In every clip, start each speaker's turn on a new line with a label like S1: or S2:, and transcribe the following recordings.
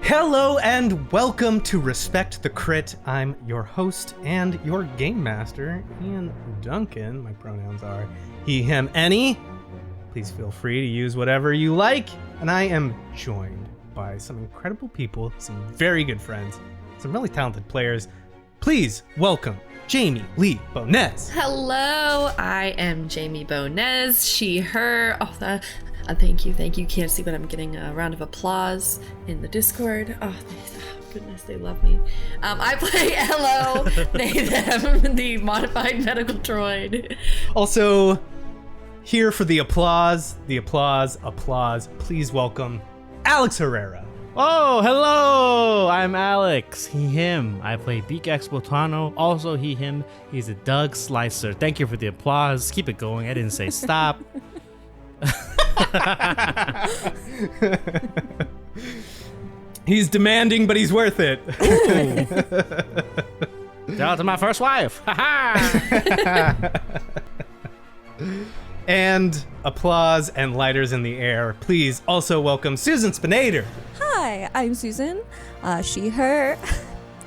S1: Hello and welcome to Respect the Crit. I'm your host and your game master, Ian Duncan. My pronouns are he, him, any. Please feel free to use whatever you like. And I am joined by some incredible people, some very good friends, some really talented players. Please welcome Jamie Lee-Bonés.
S2: Hello, I am Jamie Bonés, she, her. Oh, thank you. Can't see, but I'm getting a round of applause in the Discord. Oh, goodness, they love me. I play Hello, they, them, the modified medical droid.
S1: Also, here for the applause. Please welcome Alex Herrera.
S3: Oh, hello! I'm Alex, he, him. I play Beegax Botano, also he, him. He's a Doug Slicer. Thank you for the applause. Keep it going. I didn't say stop.
S1: He's demanding, but he's worth it.
S3: Shout out to my first wife.
S1: And applause and lighters in the air. Please also welcome Susan Spenader.
S4: Hi, I'm Susan. She, her.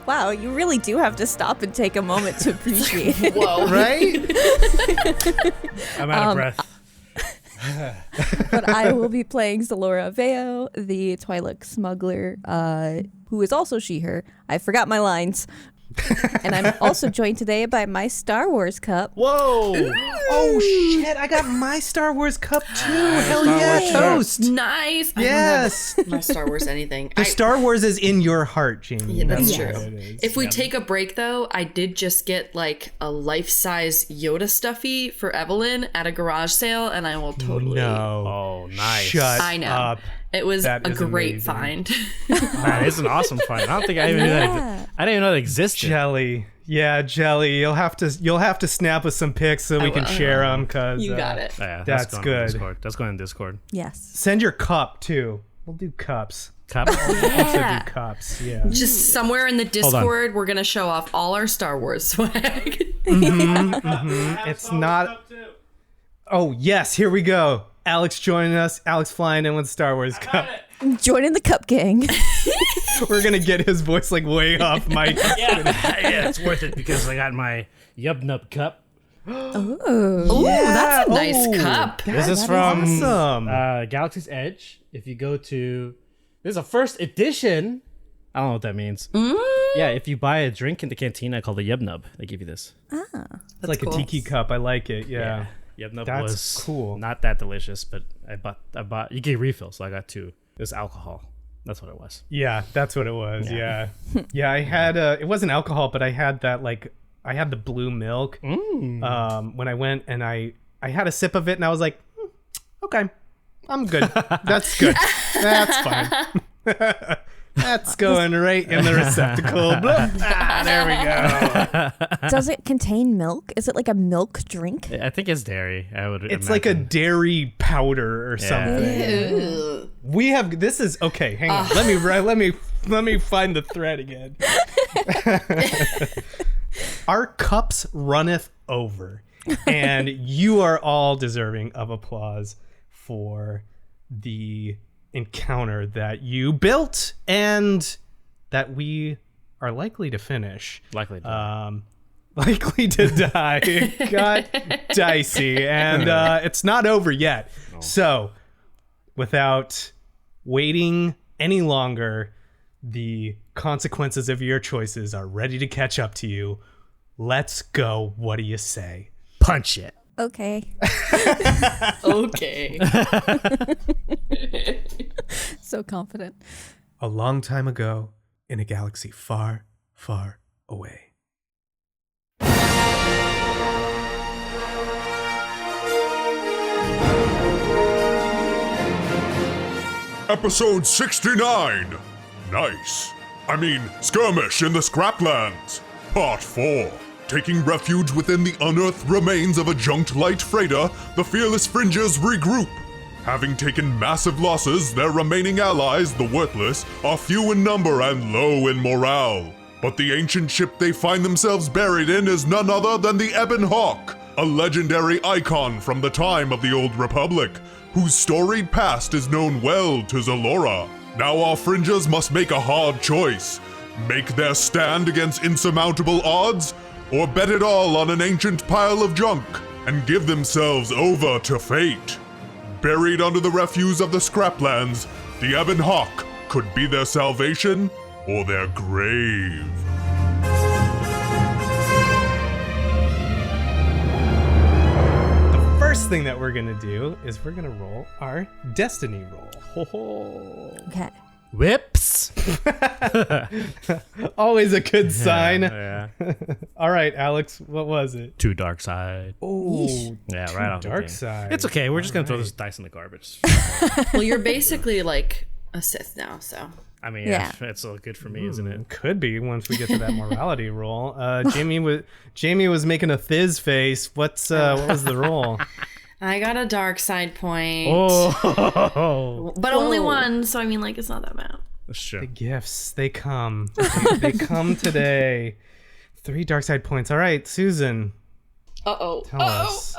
S4: Wow, you really do have to stop and take a moment to appreciate it.
S2: Whoa.
S1: Right?
S3: I'm out of breath.
S4: But I will be playing Xelora Veo, the Twi'lek smuggler, who is also she, her. I forgot my lines. And I'm also joined today by my Star Wars cup.
S3: Whoa!
S1: Oh shit, I got my Star Wars cup too. Hell yeah, toast.
S2: Nice.
S1: Yes.
S2: I don't have my Star Wars anything.
S1: The Star Wars is in your heart, Jamie.
S2: Yeah, that's
S4: true.
S1: what it is.
S2: If we take a break, though, I did just get like a life-size Yoda stuffy for Evelyn at a garage sale, and I will totally.
S1: No.
S3: Oh, nice.
S1: Shut
S2: I know.
S1: up.
S2: It was
S1: That
S2: a
S1: is
S2: great
S1: amazing.
S2: find.
S3: Man, it's an awesome find. I don't think I even knew that. I didn't even know that existed.
S1: Jelly. Yeah, Jelly. You'll have to snap us some pics so we can share them. Cause
S2: You got it.
S3: Yeah,
S1: That's
S3: going
S1: good.
S3: On Discord. That's going on Discord.
S4: Yes.
S1: Send your cup too. We'll do cups.
S3: Cup.
S1: Also do cups. Yeah.
S2: Just somewhere in the Discord, we're gonna show off all our Star Wars swag.
S1: It's not. Oh yes, here we go. Alex joining us. Alex flying in with Star Wars cup.
S4: Joining the cup gang.
S1: We're gonna get his voice like way off mic.
S3: Yeah, it's worth it because I got my Yub Nub cup.
S2: Ooh, that's a nice cup.
S3: This is from
S1: awesome.
S3: Galaxy's Edge. If you go to, this is a first edition. I don't know what that means. Yeah, if you buy a drink in the cantina called a Yub Nub, they give you this.
S1: It's like
S2: cool.
S1: a tiki cup. I like it. Yeah.
S3: Yub Nub
S1: That's
S3: was
S1: cool.
S3: not that delicious, but I bought. You get refills, so I got two. It was alcohol. That's what it was.
S1: Yeah, that's what it was. Yeah. Yeah, I had it wasn't alcohol, but I had that I had the blue milk. When I went and I had a sip of it and I was like, okay, I'm good. That's good. That's fine. That's going right in the receptacle. There we go.
S4: Does it contain milk? Is it like a milk drink?
S3: I think it's dairy. I would.
S1: It's like a dairy powder or something.
S2: Ew.
S1: We have this is okay. Hang on. Let me find the thread again. Our cups runneth over, and you are all deserving of applause for the encounter that you built and that we are likely to finish.
S3: likely.
S1: Likely to die. Got dicey, and it's not over yet. So, without waiting any longer, the consequences of your choices are ready to catch up to you. Let's go. What do you say?
S3: Punch it.
S4: Okay.
S2: Okay.
S4: So confident.
S1: A long time ago, in a galaxy far, far away.
S5: Episode 69. Nice. I mean, Skirmish in the Scraplands. Part 4. Taking refuge within the unearthed remains of a junked light freighter, the fearless fringers regroup. Having taken massive losses, their remaining allies, the Worthless, are few in number and low in morale. But the ancient ship they find themselves buried in is none other than the Ebon Hawk, a legendary icon from the time of the Old Republic, whose storied past is known well to Xelora. Now our fringers must make a hard choice. Make their stand against insurmountable odds, or bet it all on an ancient pile of junk and give themselves over to fate. Buried under the refuse of the Scraplands, the Ebon Hawk could be their salvation or their grave.
S1: The first thing that we're gonna do is we're gonna roll our destiny roll.
S3: Ho ho.
S4: Okay.
S3: Whips.
S1: Always a good sign.
S3: Yeah.
S1: All right, Alex, what was it?
S3: 2 dark side.
S1: Oh,
S3: Yeah, right off the
S1: dark
S3: thing.
S1: side.
S3: It's okay. We're just gonna throw this dice in the garbage.
S2: Well, you're basically like a Sith now, so.
S3: I mean,
S4: Yeah.
S3: it's all good for me, isn't it?
S1: Could be once we get to that morality roll. Jamie was making a thiz face. What was the roll?
S2: I got a dark side point.
S3: Oh,
S2: But only one, so I mean, like, it's not that bad.
S3: that's true.
S1: The gifts, they come. They come today. 3 dark side points. All right, Susan,
S2: Uh-oh.
S1: tell us.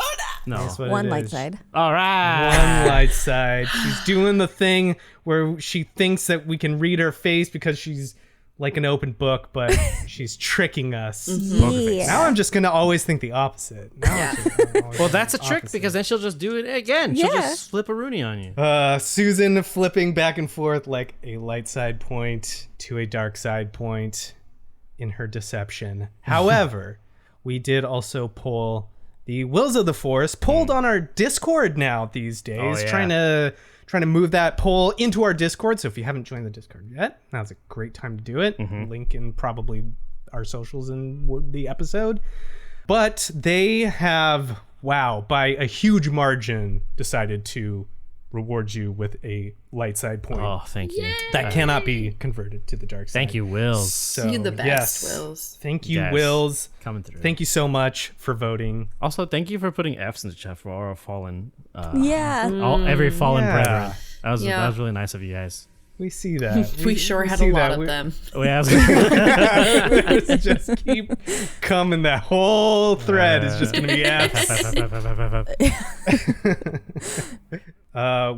S3: No.
S1: Tell us what
S4: One
S1: it
S4: light
S1: is.
S4: side.
S3: All right.
S1: One light side. She's doing the thing where she thinks that we can read her face because she's like an open book, but she's tricking us.
S4: Yeah.
S1: Now I'm just gonna always think the opposite. Now
S2: Yeah.
S3: Well, that's a trick because then she'll just do it again. She'll
S4: Yeah.
S3: just flip a Rooney on you.
S1: Susan flipping back and forth like a light side point to a dark side point in her deception. However, we did also pull the Wills of the Force, pulled on our Discord now these days,
S3: Oh, yeah.
S1: trying to move that poll into our Discord. So if you haven't joined the Discord yet, now's a great time to do it. Link in probably our socials in the episode. But they have, wow, by a huge margin, decided to reward you with a light side point
S3: Oh, thank you.
S1: that cannot be converted to the dark side.
S3: Thank you, Wills.
S1: So,
S2: You the best,
S1: yes.
S2: Wills.
S1: Thank you,
S3: Yes.
S1: Wills.
S3: Coming through.
S1: Thank you so much for voting.
S3: Also, thank you for putting F's in the chat for all our fallen,
S4: Yeah.
S3: every fallen
S1: Yeah.
S3: brethren. That was
S2: Yeah.
S3: really nice of you guys.
S1: We see that.
S2: We sure had a
S1: see
S2: lot
S1: that.
S2: of
S1: We-
S2: them.
S3: Oh, yeah, I was gonna-
S1: just keep coming. That whole thread is just going to be F's.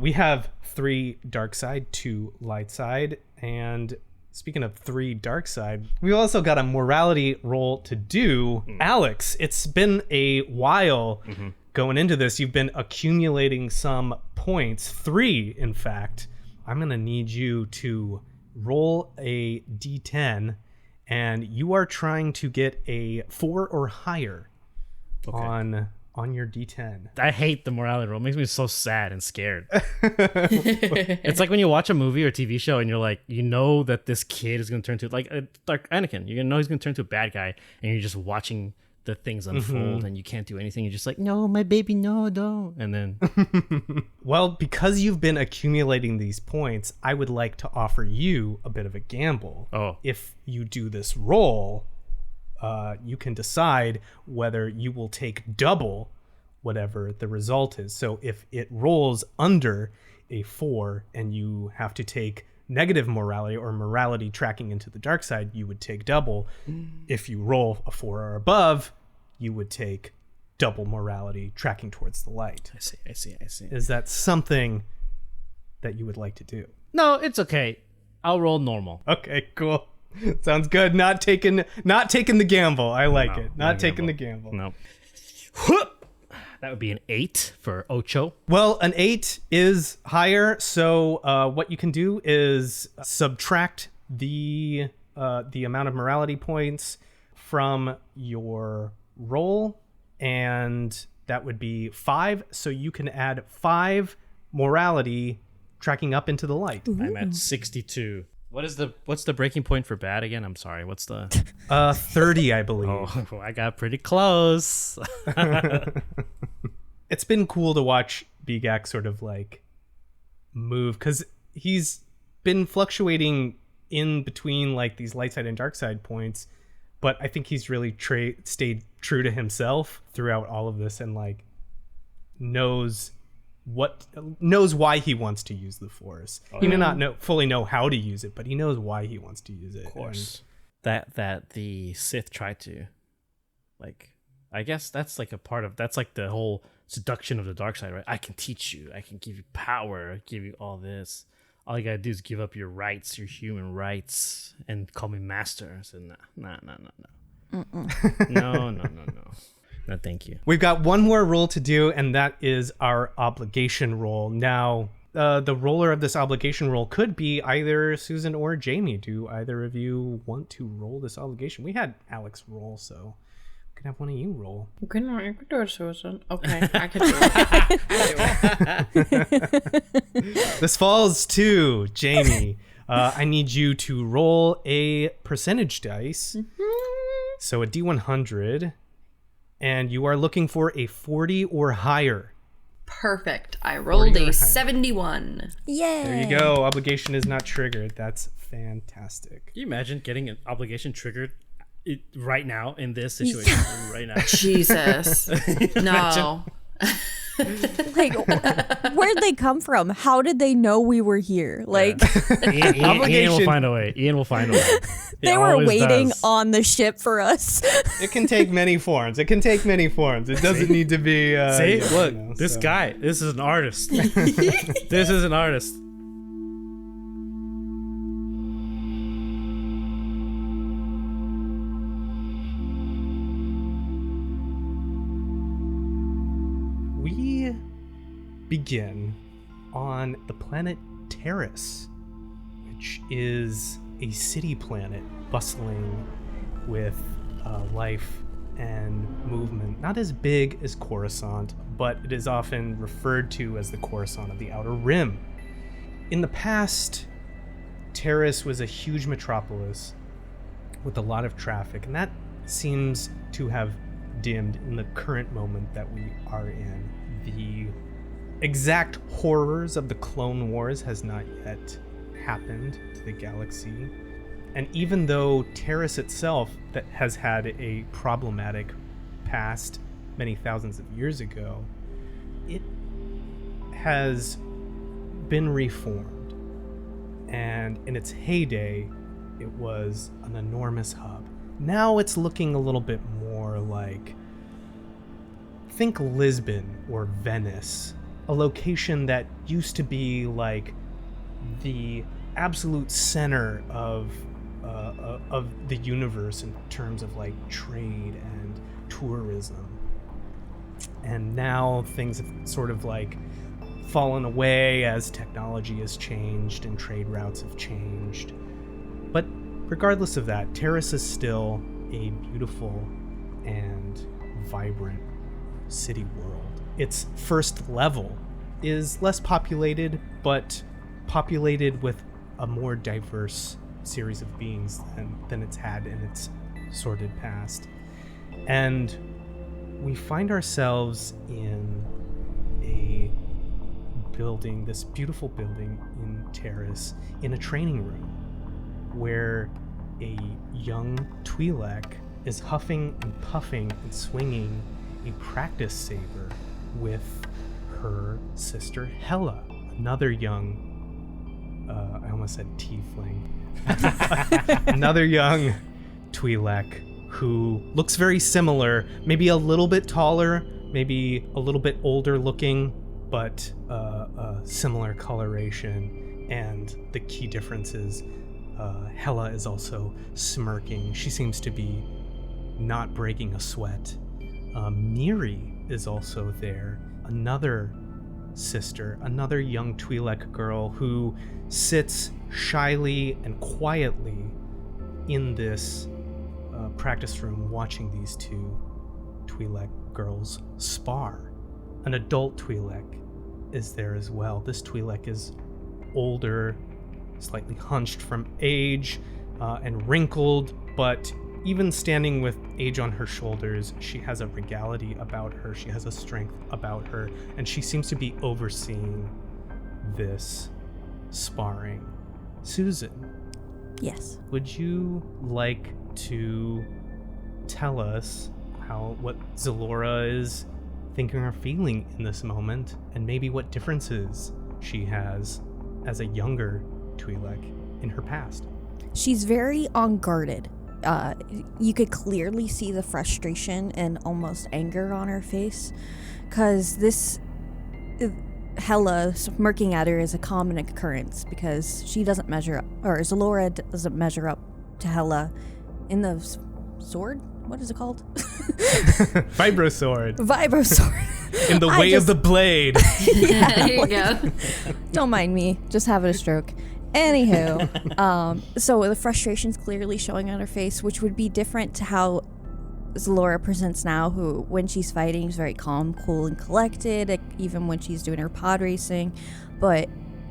S1: We have 3 dark side, 2 light side, and speaking of 3 dark side, we also got a morality roll to do. Alex, it's been a while going into this. You've been accumulating some points, 3 in fact. I'm going to need you to roll a d10, and you are trying to get a 4 or higher on your d10.
S3: I hate the morality roll. It makes me so sad and scared. It's like when you watch a movie or TV show and you're like, you know that this kid is going to turn to like Anakin. You know he's going to turn to a bad guy, and you're just watching the things unfold and you can't do anything. You're just like, no, my baby, no, don't. And then
S1: Well, because you've been accumulating these points, I would like to offer you a bit of a gamble.
S3: Oh.
S1: If you do this roll, you can decide whether you will take double whatever the result is. So if it rolls under a 4 and you have to take negative morality or morality tracking into the dark side, you would take double. If you roll a 4 or above, you would take double morality tracking towards the light.
S3: I see.
S1: Is that something that you would like to do?
S3: No, it's okay. I'll roll normal.
S1: Okay, cool. Sounds good. Not taking the gamble. I like
S3: No,
S1: it.
S3: no
S1: Not taking the gamble.
S3: No. That would be an 8 for Ocho.
S1: Well, an 8 is higher, so what you can do is subtract the amount of morality points from your roll, and that would be 5. So you can add 5 morality tracking up into the light.
S3: I'm at 62. What's the breaking point for bad again? I'm sorry. What's the
S1: 30, I believe.
S3: Oh, I got pretty close.
S1: It's been cool to watch Beegax sort of like move, because he's been fluctuating in between like these light side and dark side points, but I think he's really stayed true to himself throughout all of this, and like knows why he wants to use the Force. He may not fully know how to use it, but he knows why he wants to use it.
S3: Of course. That the Sith tried to, like, I guess that's like that's like the whole seduction of the dark side, right? I can teach you, I can give you power, give you all this. all you gotta do is give up your rights, your human rights, and call me master. I said, no. No. No, thank you.
S1: We've got one more role to do, and that is our obligation role. Now, the roller of this obligation role could be either Susan or Jamie. Do either of you want to roll this obligation? We had Alex roll, so we could have one of you roll.
S2: You can do it, Susan. Okay, I can do it.
S1: This falls to Jamie. I need you to roll a percentage dice. So a D100. And you are looking for a 40 or higher.
S2: Perfect. I rolled a 71.
S4: Yay!
S1: There you go. Obligation is not triggered. That's fantastic.
S3: Can you imagine getting an obligation triggered right now in this situation? Right now.
S2: Jesus. No.
S4: Like, where'd they come from? How did they know we were here? Like,
S3: Ian will find a way.
S4: they were waiting on the ship for us.
S1: It can take many forms. It doesn't need to be.
S3: See, look, this guy. This is an artist. This is an artist.
S1: We begin on the planet Terrace, which is a city planet bustling with life and movement. Not as big as Coruscant, but it is often referred to as the Coruscant of the Outer Rim. In the past, Terrace was a huge metropolis with a lot of traffic, and that seems to have dimmed in the current moment that we are in. The exact horrors of the Clone Wars has not yet happened to the galaxy. And even though Terrace itself that has had a problematic past many thousands of years ago, it has been reformed. And in its heyday, it was an enormous hub. Now it's looking a little bit more like, think Lisbon or Venice, a location that used to be like the absolute center of the universe in terms of like trade and tourism. And now things have sort of like fallen away as technology has changed and trade routes have changed. But regardless of that, Terrace is still a beautiful and vibrant city world. Its first level is less populated, but populated with a more diverse series of beings than it's had in its sordid past. And we find ourselves in a building, this beautiful building in Terrace, in a training room where a young Twi'lek is huffing and puffing and swinging a practice saber with her sister Hela, another young I almost said tiefling. Another young Twi'lek who looks very similar, maybe a little bit taller, maybe a little bit older looking, but similar coloration. And the key difference is Hela is also smirking. She seems to be not breaking a sweat. Miri is also there, another sister, another young Twi'lek girl who sits shyly and quietly in this practice room watching these two Twi'lek girls spar. An adult Twi'lek is there as well. This Twi'lek is older, slightly hunched from age, and wrinkled, but even standing with age on her shoulders, she has a regality about her, she has a strength about her, and she seems to be overseeing this sparring. Susan.
S4: Yes.
S1: Would you like to tell us what Xelora is thinking or feeling in this moment, and maybe what differences she has as a younger Twi'lek in her past?
S4: She's very unguarded. You could clearly see the frustration and almost anger on her face, because Hela smirking at her is a common occurrence because she doesn't measure up, or Xelora doesn't measure up to Hela in the sword? What is it called?
S1: Vibrosword.
S4: Vibrosword.
S1: In the way of the blade.
S2: Yeah, there you go.
S4: Don't mind me, just having a stroke. Anywho, so the frustration's clearly showing on her face, which would be different to how Xelora presents now, who, when she's fighting, is very calm, cool, and collected, even when she's doing her pod racing. But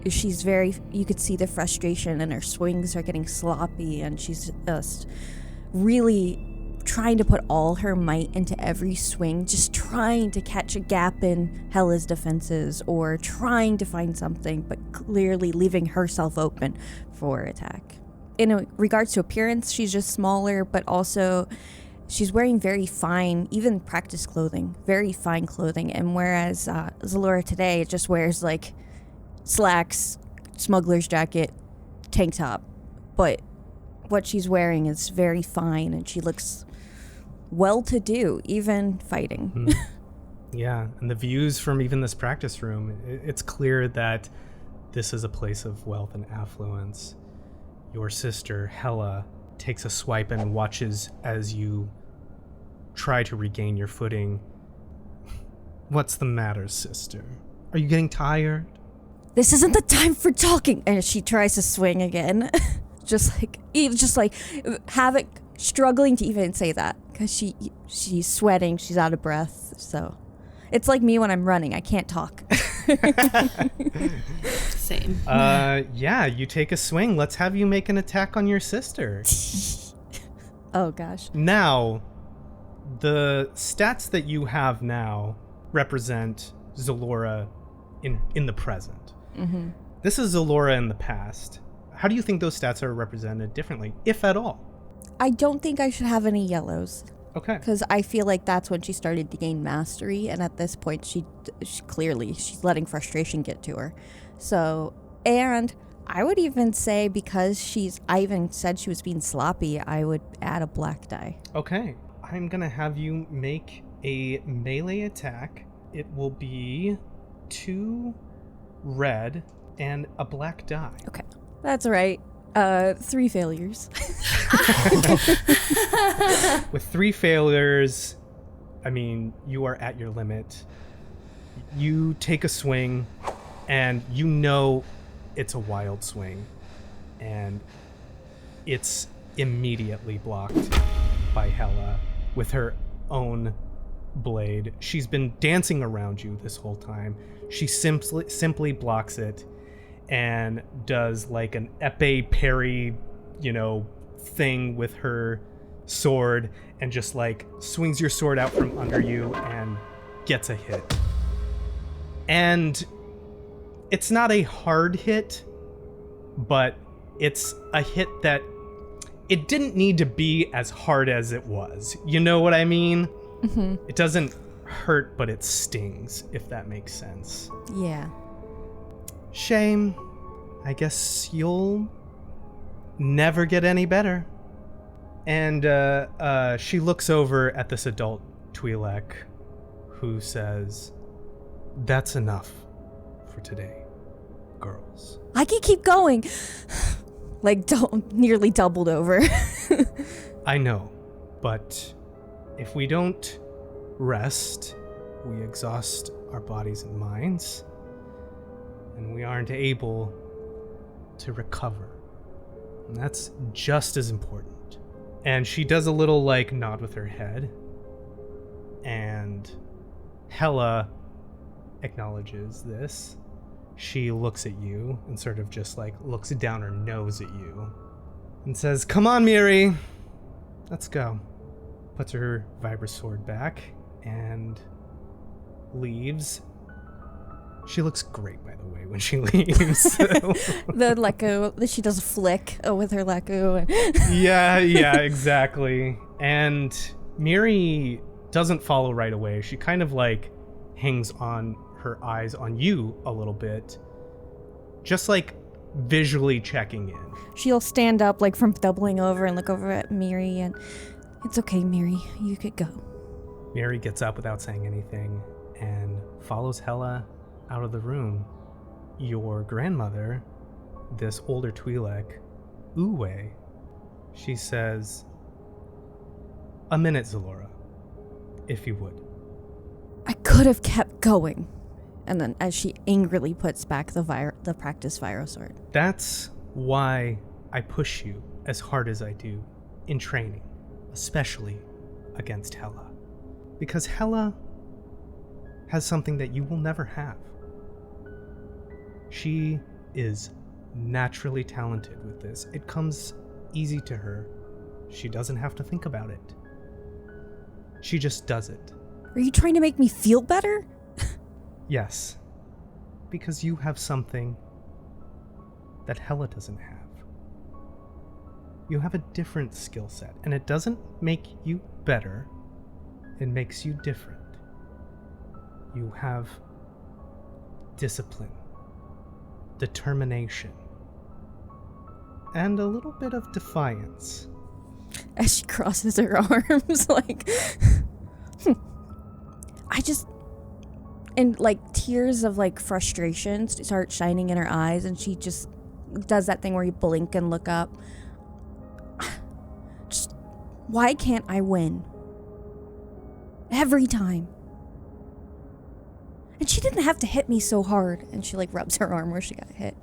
S4: she's you could see the frustration, and her swings are getting sloppy, and she's just really trying to put all her might into every swing, just trying to catch a gap in Hela's defenses, or trying to find something, but clearly leaving herself open for attack. In regards to appearance, she's just smaller, but also she's wearing very fine, even practice clothing, very fine clothing. And whereas Xelora today just wears like slacks, smuggler's jacket, tank top, but what she's wearing is very fine, and she looks well-to-do, even fighting.
S1: Yeah, and the views from even this practice room, it's clear that this is a place of wealth and affluence. Your sister, Hela, takes a swipe and watches as you try to regain your footing. What's the matter, sister? Are you getting tired?
S4: This isn't the time for talking. And she tries to swing again. just like Havoc struggling to even say that because she's sweating, she's out of breath. So it's like me when I'm running, I can't talk.
S2: Same.
S1: Yeah, you take a swing. Let's have you make an attack on your sister.
S4: Oh gosh.
S1: Now, the stats that you have now represent Xelora in the present.
S4: Mm-hmm.
S1: This is Xelora in the past. How do you think those stats are represented differently, if at all?
S4: I don't think I should have any yellows.
S1: Okay.
S4: Because I feel like that's when she started to gain mastery, and at this point, she clearly, she's letting frustration get to her. So, and I would even say because I even said she was being sloppy, I would add a black die.
S1: Okay. I'm gonna have you make a melee attack. It will be 2 red and a black die.
S4: Okay. That's right. 3 failures.
S1: With 3 failures, I mean, you are at your limit. You take a swing, and you know it's a wild swing, and it's immediately blocked by Hela with her own blade. She's been dancing around you this whole time. She simply blocks it and does like an epee parry, thing with her sword, and just like swings your sword out from under you and gets a hit. And it's not a hard hit, but it's a hit that it didn't need to be as hard as it was. You know what I mean?
S4: Mm-hmm.
S1: It doesn't hurt, but it stings, if that makes sense.
S4: Yeah.
S1: Shame. I guess you'll never get any better. And she looks over at this adult Twi'lek, who says, "That's enough for today, girls."
S4: I can keep going. Like, nearly doubled over.
S1: I know, but if we don't rest, we exhaust our bodies and minds, and we aren't able to recover. And that's just as important. And she does a little nod with her head, and Hela acknowledges this. She looks at you and sort of just looks down her nose at you and says, "Come on, Miri, let's go." Puts her Vibrosword back and leaves. She looks great, by the way, when she leaves.
S4: The Leku, she does a flick with her Leku.
S1: Yeah, exactly. And Miri doesn't follow right away. She kind of hangs on her eyes on you a little bit, just visually checking in.
S4: She'll stand up from doubling over and look over at Miri, and it's okay, Miri, you could go.
S1: Miri gets up without saying anything and follows Hela out of the room, your grandmother, this older Twi'lek, Uwe, she says, "A minute, Xelora, if you would."
S4: I could have kept going. And then as she angrily puts back the practice Viro sword.
S1: That's why I push you as hard as I do in training, especially against Hela. Because Hela has something that you will never have. She is naturally talented with this. It comes easy to her. She doesn't have to think about it. She just does it.
S4: Are you trying to make me feel better?
S1: Yes, because you have something that Hela doesn't have. You have a different skill set, and it doesn't make you better, it makes you different. You have discipline, determination, and a little bit of defiance.
S4: As she crosses her arms, like... And like tears of like frustration start shining in her eyes, and she just does that thing where you blink and look up. Just, why can't I win? Every time. And she didn't have to hit me so hard. And she like rubs her arm where she got hit.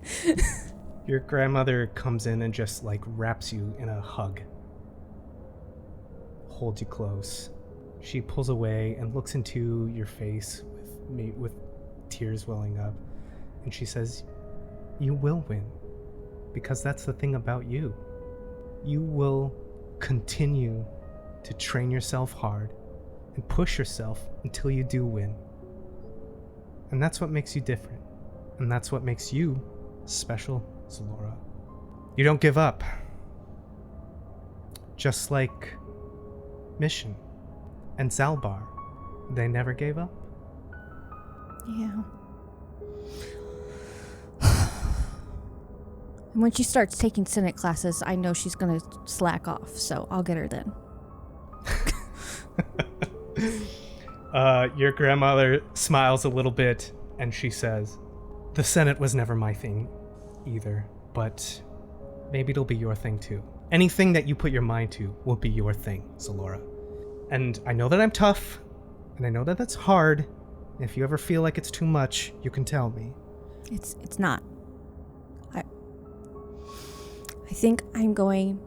S1: Your grandmother comes in and just like wraps you in a hug. Holds you close. She pulls away and looks into your face with tears welling up, and she says, "You will win, because that's the thing about you. You will continue to train yourself hard and push yourself until you do win. And that's what makes you different, and that's what makes you special, Xelora. You don't give up. Just like Mission and Zalbar, they never gave up."
S4: Yeah. And when she starts taking Senate classes, I know she's gonna slack off, so I'll get her then.
S1: Your grandmother smiles a little bit, and she says, "The Senate was never my thing either, but maybe it'll be your thing too. Anything that you put your mind to will be your thing, Xelora. And I know that I'm tough, and I know that that's hard. If you ever feel like it's too much, you can tell me."
S4: It's not. I think I'm going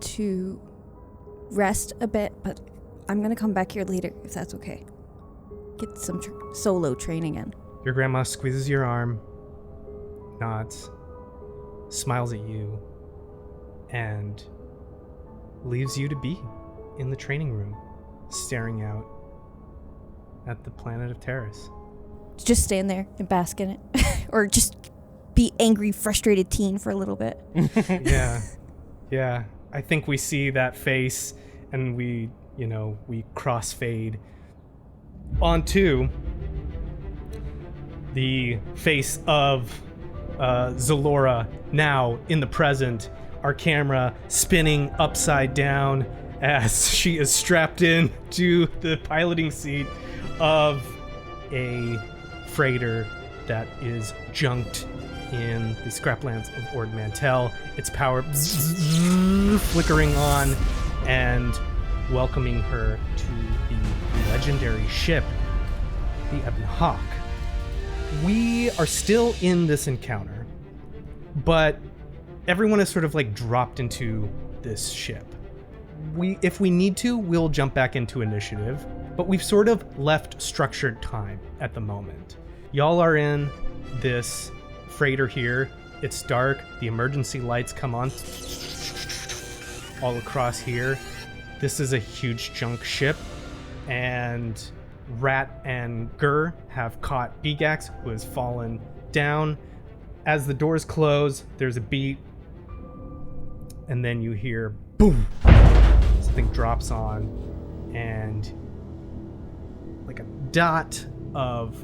S4: to rest a bit, but I'm gonna come back here later if that's okay. Get some solo training in.
S1: Your grandma squeezes your arm, nods, smiles at you, and leaves you to be in the training room, staring out at the planet of Terrace.
S4: Just stand there and bask in it. Or just be angry, frustrated teen for a little bit.
S1: Yeah. I think we see that face, and we crossfade onto the face of Xelora now in the present. Our camera spinning upside down as she is strapped in to the piloting seat of a freighter that is junked in the Scraplands of Ord Mantell. Its power flickering on and welcoming her to the legendary ship, the Ebon Hawk. We are still in this encounter, but everyone is sort of like dropped into this ship. If we need to, we'll jump back into initiative, but we've sort of left structured time at the moment. Y'all are in this freighter here. It's dark. The emergency lights come on all across here. This is a huge junk ship, and Rat and Gur have caught Beegax, who has fallen down. As the doors close, there's a beat, and then you hear boom. Something drops on, and like a dot of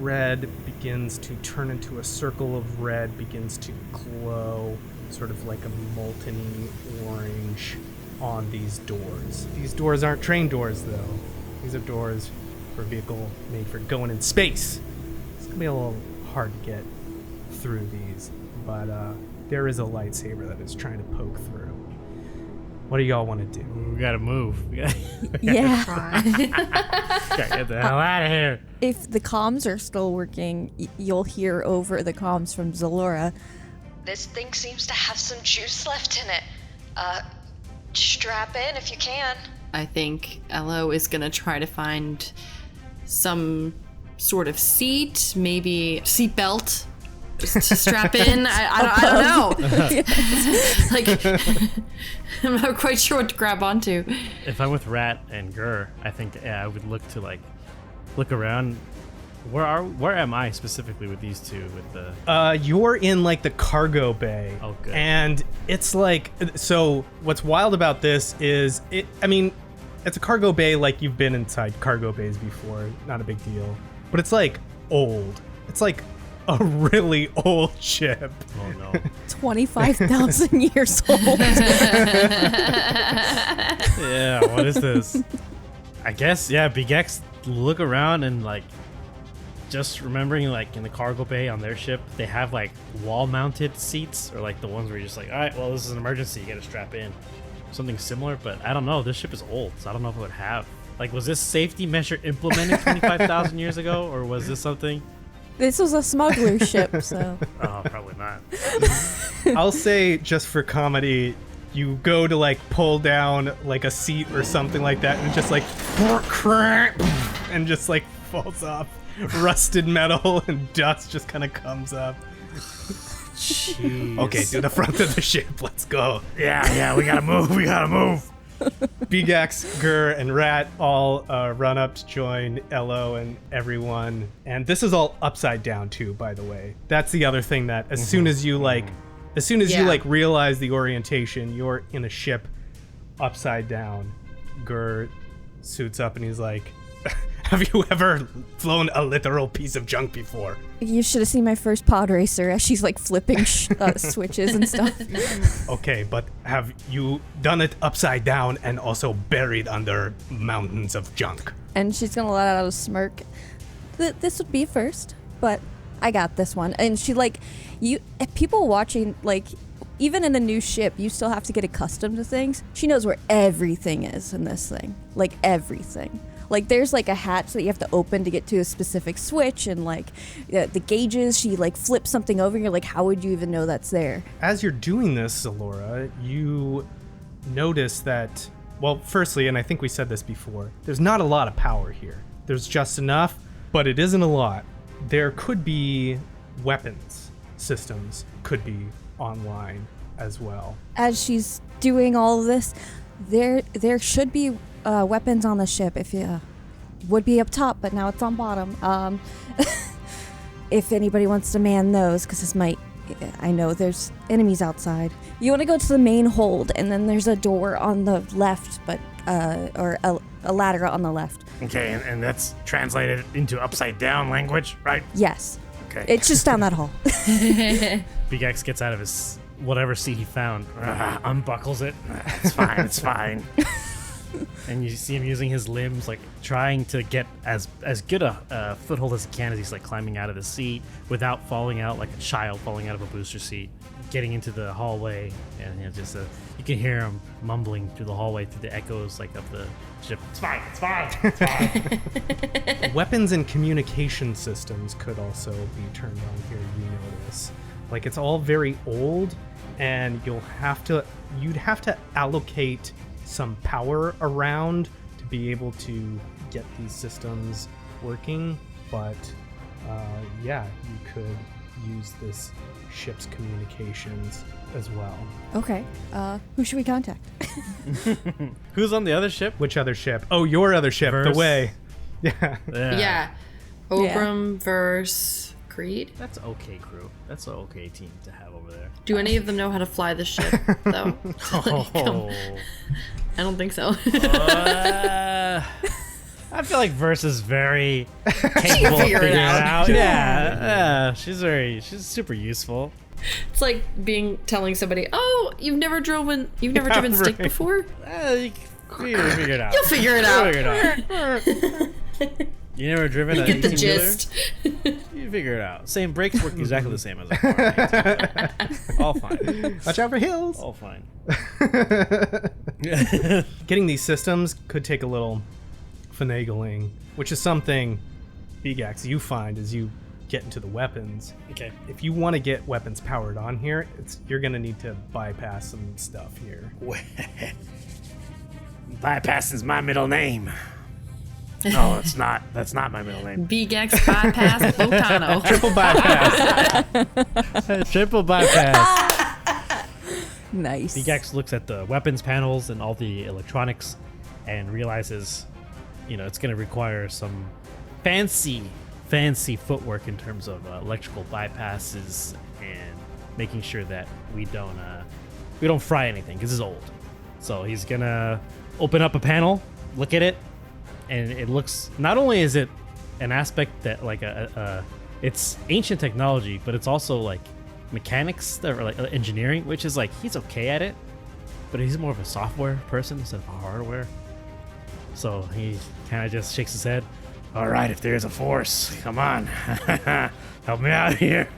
S1: red begins to turn into a circle of red, begins to glow, sort of like a molten orange on these doors. These doors aren't train doors, though. These are doors for a vehicle made for going in space. It's gonna be a little hard to get through these, but there is a lightsaber that is trying to poke through. What do y'all want to do?
S3: We gotta move. We gotta
S4: Yeah.
S3: get the hell out of here.
S4: If the comms are still working, you'll hear over the comms from Xelora.
S6: This thing seems to have some juice left in it. Strap in if you can.
S2: I think Elo is gonna try to find some sort of seat, maybe seat belt to strap in. I don't know. Like, I'm not quite sure what to grab onto.
S3: If I'm with Rat and Gur, I think I would look to look around. Where am I specifically with these two? With the
S1: You're in the cargo bay.
S3: Oh, good.
S1: And it's so what's wild about this is it's a cargo bay like you've been inside cargo bays before, not a big deal. But it's old. It's a really old ship.
S3: Oh no.
S4: 25,000 years old.
S3: Yeah, what is this? I guess, yeah, Beegax look around and just remembering in the cargo bay on their ship, they have wall mounted seats, or the ones where you're just all right, well, this is an emergency, you gotta strap in. Something similar, but I don't know. This ship is old, so I don't know if it would have. Was this safety measure implemented 25,000 years ago, or was this something?
S4: This was a smuggler ship, so.
S3: Oh, probably not.
S1: I'll say, just for comedy, you go to pull down a seat or something like that, and just and just falls off. Rusted metal and dust just kind of comes up.
S3: Jeez.
S1: Okay, to the front of the ship. Let's go.
S3: Yeah, we gotta move. We gotta move.
S1: Beegax, Gur, and Rat all run up to join Elo and everyone. And this is all upside down too, by the way. That's the other thing that as soon as you you realize the orientation, you're in a ship upside down. Gur suits up and he's like, have you ever flown a literal piece of junk before?
S4: You should have seen my first pod racer as she's flipping switches and stuff.
S1: Okay, but have you done it upside down and also buried under mountains of junk?
S4: And she's gonna let out a smirk. This would be first, but I got this one. And she people watching, even in a new ship, you still have to get accustomed to things. She knows where everything is in this thing. Everything. There's a hatch that you have to open to get to a specific switch, and the gauges, she flips something over and you're how would you even know that's there?
S1: As you're doing this, Xelora, you notice that, well, firstly, and I think we said this before, there's not a lot of power here. There's just enough, but it isn't a lot. There could be weapons systems could be online as well.
S4: As she's doing all of this, there should be weapons on the ship. If you would be up top, but now it's on bottom. If anybody wants to man those, because I know there's enemies outside. You want to go to the main hold, and then there's a door on the left, but or a ladder on the left.
S3: Okay, and that's translated into upside down language, right?
S4: Yes.
S3: Okay.
S4: It's just down that hall.
S3: Beegax gets out of his whatever seat he found, unbuckles it. It's fine, it's fine. And you see him using his limbs, trying to get as good a foothold as he can as he's climbing out of the seat without falling out like a child falling out of a booster seat, getting into the hallway, and you can hear him mumbling through the hallway through the echoes of the ship. It's fine, it's fine, it's fine.
S1: Weapons and communication systems could also be turned on here, you notice. It's all very old, and you'd have to allocate some power around to be able to get these systems working, but you could use this ship's communications as well.
S4: Okay. Who should we contact?
S3: Who's on the other ship?
S1: Which other ship? Oh, your other ship,
S3: Verse.
S1: the Way. Yeah.
S2: Yeah. Obram versus Creed.
S3: That's okay, crew. That's an okay team to have over there.
S2: Do any of them know how to fly the ship, though?
S3: Oh.
S2: I don't think so.
S3: I feel like Verse is very capable of
S2: figure it
S3: figuring it
S2: out.
S3: out. Yeah, she's super useful.
S2: It's like telling somebody, "Oh, you've never driven stick
S3: right.
S2: before?
S3: You can figure it out.
S2: You'll figure it out."
S3: Figure it out. You never driven a
S2: Get the
S3: 18-wheeler?
S2: gist.
S3: You figure it out. Same brakes work exactly the same as a car. All fine.
S1: Watch out for hills.
S3: All fine.
S1: Getting these systems could take a little finagling, which is something, Beegax, you find as you get into the weapons.
S3: Okay.
S1: If you want to get weapons powered on here, you're going to need to bypass some stuff here.
S3: Bypass is my middle name. No, it's not. That's not my middle name.
S2: Beegax bypass Botano.
S1: Triple bypass.
S3: Triple bypass.
S4: Nice.
S3: Beegax looks at the weapons panels and all the electronics and realizes, it's going to require some fancy footwork in terms of electrical bypasses and making sure that we don't fry anything because it's old. So he's going to open up a panel, look at it, and it looks, not only is it an aspect that like it's ancient technology, but it's also like mechanics or like engineering, which is like he's okay at it, but he's more of a software person instead of a hardware. So he kind of just shakes his head. All right, if there's a force, come on, help me out here.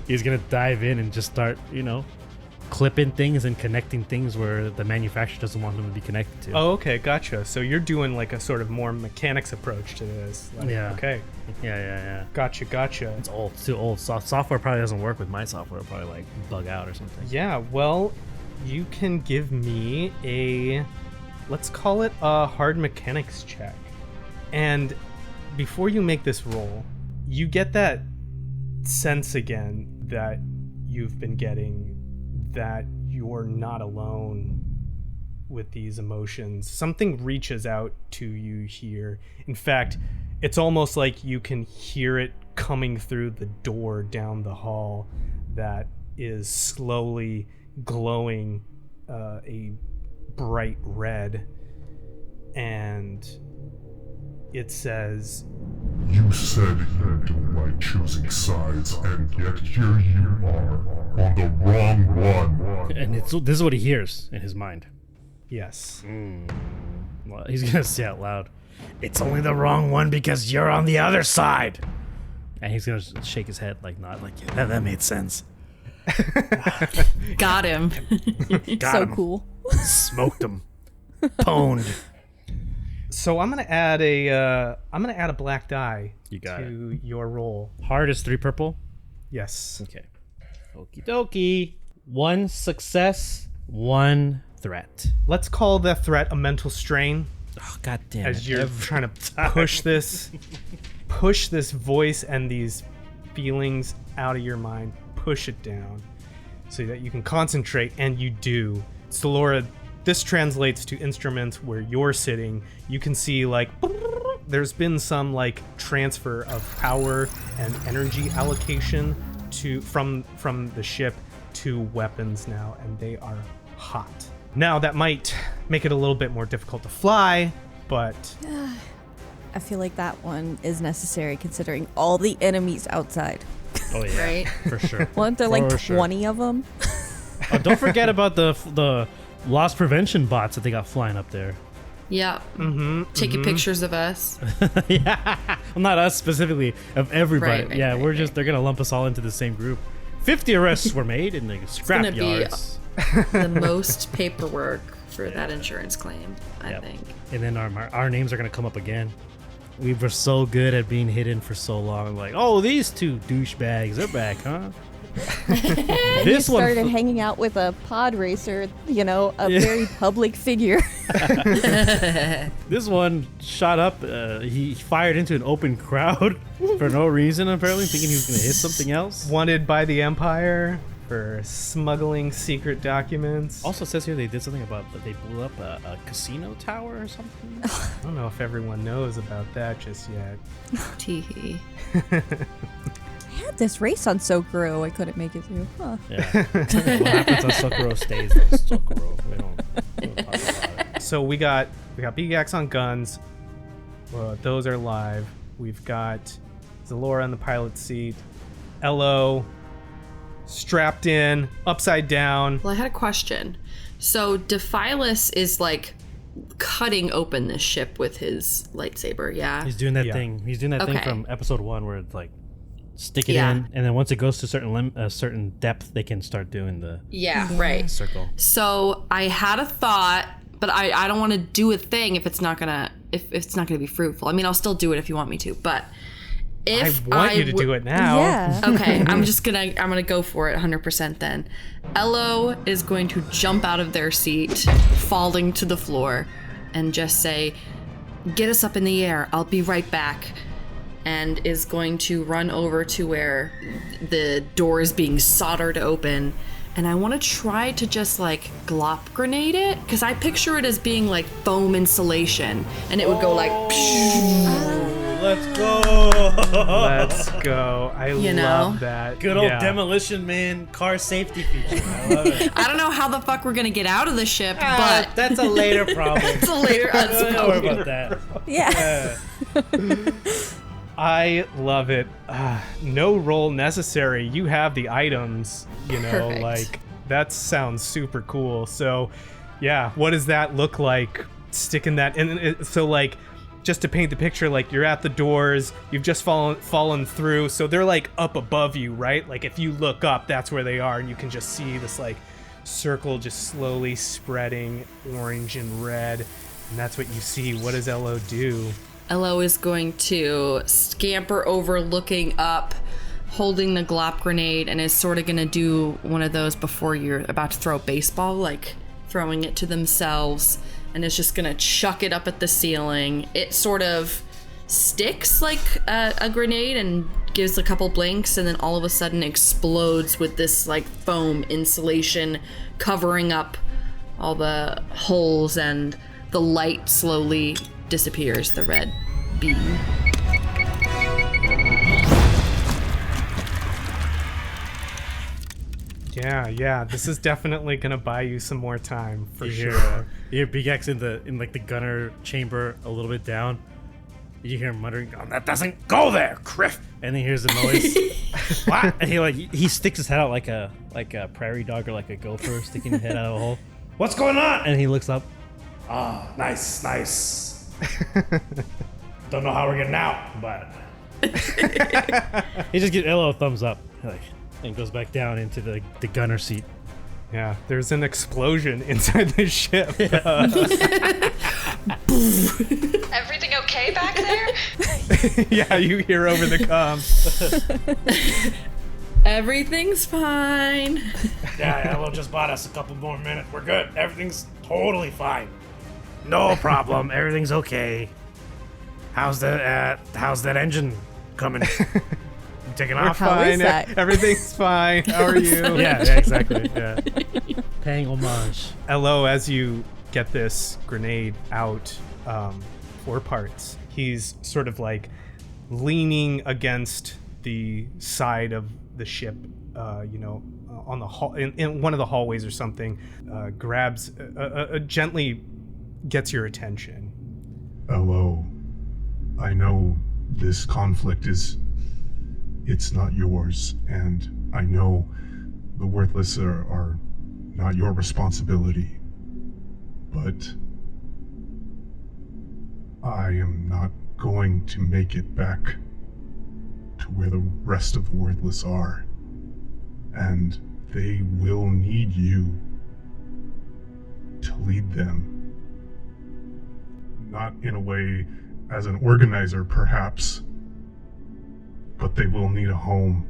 S3: He's gonna dive in and just start, clipping things and connecting things where the manufacturer doesn't want them to be connected to.
S1: Oh, okay, gotcha. So you're doing like a sort of more mechanics approach to this. Like,
S3: Yeah.
S1: Okay.
S3: Yeah.
S1: Gotcha.
S3: It's old. It's too old. Software probably doesn't work with my software. It'll probably like bug out or something.
S1: Yeah, well, you can give me let's call it a hard mechanics check. And before you make this roll, you get that sense again that you've been getting, that you're not alone with these emotions. Something reaches out to you here. In fact, it's almost like you can hear it coming through the door down the hall that is slowly glowing a bright red. And it says,
S5: You said you don't like choosing sides, and yet here you are, on the wrong one.
S3: And this is what he hears in his mind.
S1: yes.
S3: Well, he's gonna say out loud, "It's only the wrong one because you're on the other side." And he's gonna shake his head like, not like, yeah, that made sense.
S2: Got him.
S3: Got
S4: So
S3: him.
S4: cool.
S3: Smoked him. Pwned.
S1: So I'm gonna add a black die
S3: You got
S1: to your roll.
S3: Hard is 3 purple.
S1: Yes.
S3: Okay. Okie dokie. 1 success, 1 threat.
S1: Let's call the threat a mental strain.
S3: Oh, God damn
S1: As
S3: it.
S1: you're trying to push this voice and these feelings out of your mind, push it down so that you can concentrate, and you do. Xelora, this translates to instruments where you're sitting. You can see like there's been some like transfer of power and energy allocation from the ship to weapons now, and they are hot. Now that might make it a little bit more difficult to fly, but
S4: I feel like that one is necessary considering all the enemies outside.
S3: Oh, yeah.
S2: Right?
S3: For sure.
S4: Weren't there like
S3: For sure.
S4: 20 of them?
S3: Oh, don't forget about the loss prevention bots that they got flying up there.
S2: Yeah. Taking pictures of us.
S3: Yeah. Well, not us specifically, of everybody.
S2: Right,
S3: Yeah,
S2: right,
S3: we're just, they're going to lump us all into the same group. 50 arrests were made in the scrap
S2: gonna be
S3: yards.
S2: The most paperwork for that insurance claim, I
S3: Yep.
S2: think.
S3: And then our names are going to come up again. We were so good at being hidden for so long. Like, oh, these 2 douchebags, they're back, huh? This
S4: Started
S3: one.
S4: hanging out with a pod racer, a very public figure.
S3: This one shot up. He fired into an open crowd for no reason, apparently, thinking he was going to hit something else.
S1: wanted by the Empire for smuggling secret documents.
S3: Also says here they did something about that they blew up a casino tower or something.
S1: I don't know if everyone knows about that just yet.
S2: Teehee.
S4: I had this race on Sokoro I couldn't make it to. Huh.
S3: Yeah. What happens on Socorro stays on Socorro. We don't talk about it.
S1: So we got Beegax on guns. Those are live. We've got Xelora in the pilot seat. Elo strapped in, upside down.
S2: Well, I had a question. So Dephilus is like cutting open this ship with his lightsaber. Yeah.
S3: He's doing that
S1: Yeah.
S3: thing. He's doing that thing
S2: Okay.
S3: from episode 1 where it's like stick it
S2: Yeah.
S3: in, and then once it goes to a certain depth, they can start doing the
S2: Yeah, right.
S3: circle.
S2: So I had a thought, but I don't want to do a thing if it's not gonna be fruitful. I mean, I'll still do it if you want me to, but if
S1: I want you to do it now.
S4: Yeah.
S2: Okay, I'm gonna go for it 100% then. Ello is going to jump out of their seat, falling to the floor, and just say, "Get us up in the air, I'll be right back." And is going to run over to where the door is being soldered open. And I want to try to just like glop grenade it, because I picture it as being like foam insulation, and it would go like,
S3: Let's go!
S1: Let's go. I
S2: You
S1: love
S2: know?
S1: that.
S3: Good old
S1: Yeah.
S3: Demolition Man car safety feature. I love it.
S2: I don't know how the fuck we're gonna get out of the ship,
S3: Ah,
S2: but
S3: that's a later problem.
S2: it's a later.
S3: Don't worry about that.
S4: Yeah.
S1: I love it. No roll necessary. You have the items,
S2: Perfect.
S1: like that sounds super cool. So, yeah, what does that look like? Sticking that in. So, like, just to paint the picture, like you're at the doors, you've just fallen through. So they're like up above you, right? Like if you look up, that's where they are, and you can just see this like circle just slowly spreading orange and red. And that's what you see. What does Ello do?
S2: Ello is going to scamper over, looking up, holding the glop grenade, and is sort of going to do one of those before you're about to throw a baseball, like throwing it to themselves, and is just going to chuck it up at the ceiling. It sort of sticks like a grenade and gives a couple blinks, and then all of a sudden explodes with this like foam insulation covering up all the holes, and the light slowly disappears, the red beam.
S1: Yeah, this is definitely gonna buy you some more time for
S3: You
S1: sure.
S3: hear Beegax in like the gunner chamber a little bit down. You hear him muttering, "Oh, that doesn't go there, Criff!" And then he hears the noise. What? And he sticks his head out like a prairie dog or like a gopher sticking his head out of a hole. What's going on? And he looks up. Ah, nice. Don't know how we're getting out, but he just gives Ello a thumbs up, like, and goes back down into the gunner seat.
S1: Yeah, there's an explosion inside the ship.
S6: Everything okay back there?
S1: Yeah, you hear over the comms.
S2: Everything's fine.
S3: Yeah, Ello just bought us a couple more minutes. We're good. Everything's totally fine. No problem. Everything's okay. How's that engine coming? You taking off?
S4: How is
S1: Fine.
S4: that?
S1: Everything's fine. How are you?
S3: Yeah, exactly. Yeah. Paying homage.
S1: Hello, as you get this grenade out, 4 parts, he's sort of like leaning against the side of the ship, on the hall, in one of the hallways or something, grabs, gently gets your attention.
S5: Hello. I know this conflict it's not yours, and I know the worthless are not your responsibility, but I am not going to make it back to where the rest of the worthless are, and they will need you to lead them. Not in a way as an organizer, perhaps, but they will need a home.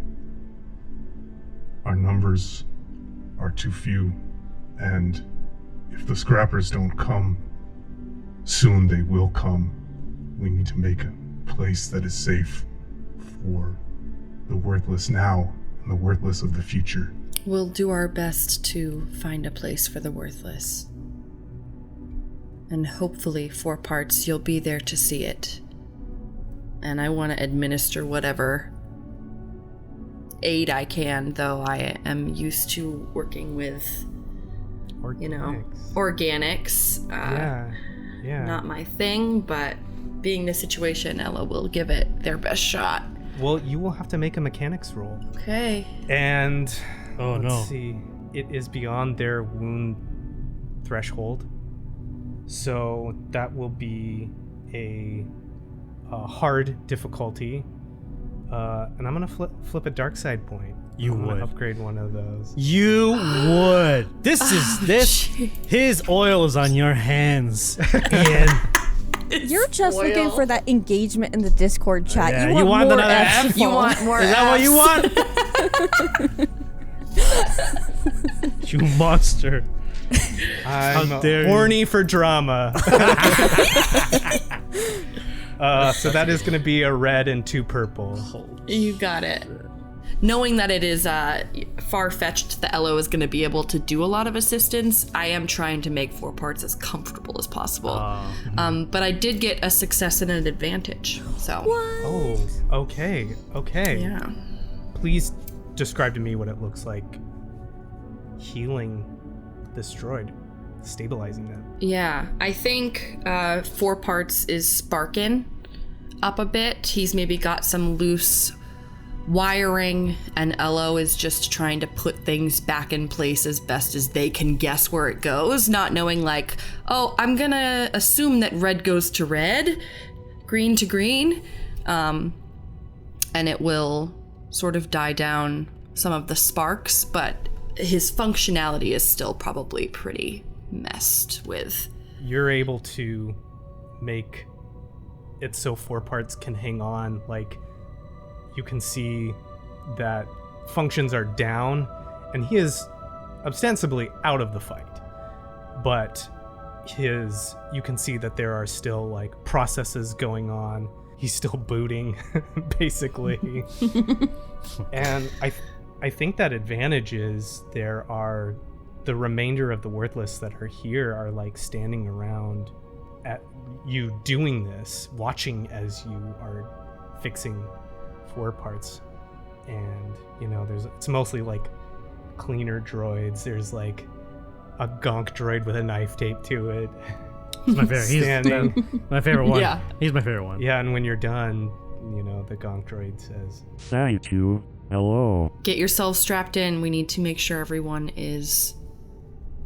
S5: Our numbers are too few, and if the scrappers don't come, soon they will come. We need to make a place that is safe for the worthless now and the worthless of the future.
S2: We'll do our best to find a place for the worthless. And hopefully, 4 parts, you'll be there to see it. And I want to administer whatever aid I can, though I am used to working with, organics.
S1: Yeah.
S2: Not my thing, but being the situation, Ella will give it their best shot.
S1: Well, you will have to make a mechanics roll.
S2: Okay.
S1: And
S3: Oh,
S1: let's
S3: no.
S1: see. It is beyond their wound threshold. So that will be a hard difficulty. And I'm going to flip a dark side point. I'm gonna upgrade one of those.
S3: You would. His oil is on your hands, Ian.
S4: You're just looking for that engagement in the Discord chat.
S3: Yeah,
S4: you want more
S3: another
S4: Fs to
S3: F?
S2: You
S4: fall.
S2: want more
S3: Is that what you want? You monster.
S1: I'm
S3: How dare
S1: horny for drama. So that is going to be a red and 2 purple.
S2: You got it. Knowing that it is far-fetched that Elo is going to be able to do a lot of assistance, I am trying to make 4 parts as comfortable as possible. But I did get a success and an advantage, so.
S1: Oh, okay.
S2: Yeah.
S1: Please describe to me what it looks like healing this droid, stabilizing them.
S2: Yeah, I think 4 parts is sparking up a bit. He's maybe got some loose wiring, and Elo is just trying to put things back in place as best as they can guess where it goes, not knowing like, oh, I'm gonna assume that red goes to red, green to green, and it will sort of die down some of the sparks, but his functionality is still probably pretty messed with.
S1: You're able to make it so 4 parts can hang on, like you can see that functions are down, and he is ostensibly out of the fight. But you can see that there are still like processes going on. He's still booting, basically. And I think that advantage is there are the remainder of the worthless that are here are like standing around at you doing this, watching as you are fixing 4 parts. And it's mostly like cleaner droids. There's like a gonk droid with a knife taped to it.
S3: He's my favorite. He's my favorite one.
S2: Yeah.
S3: He's my favorite one.
S1: Yeah, and when you're done, the gonk droid says,
S7: Thank you. Hello.
S2: Get yourselves strapped in. We need to make sure everyone is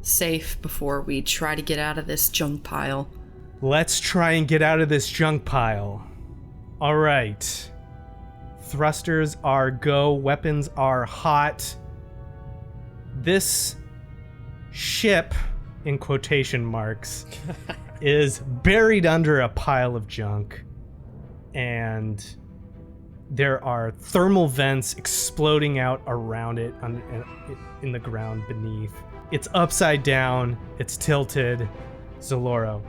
S2: safe before we try to get out of this junk pile.
S1: let's try and get out of this junk pile. All right. Thrusters are go, weapons are hot. This ship, in quotation marks, is buried under a pile of junk, and there are thermal vents exploding out around it in the ground beneath. It's upside down, it's tilted. Xelora,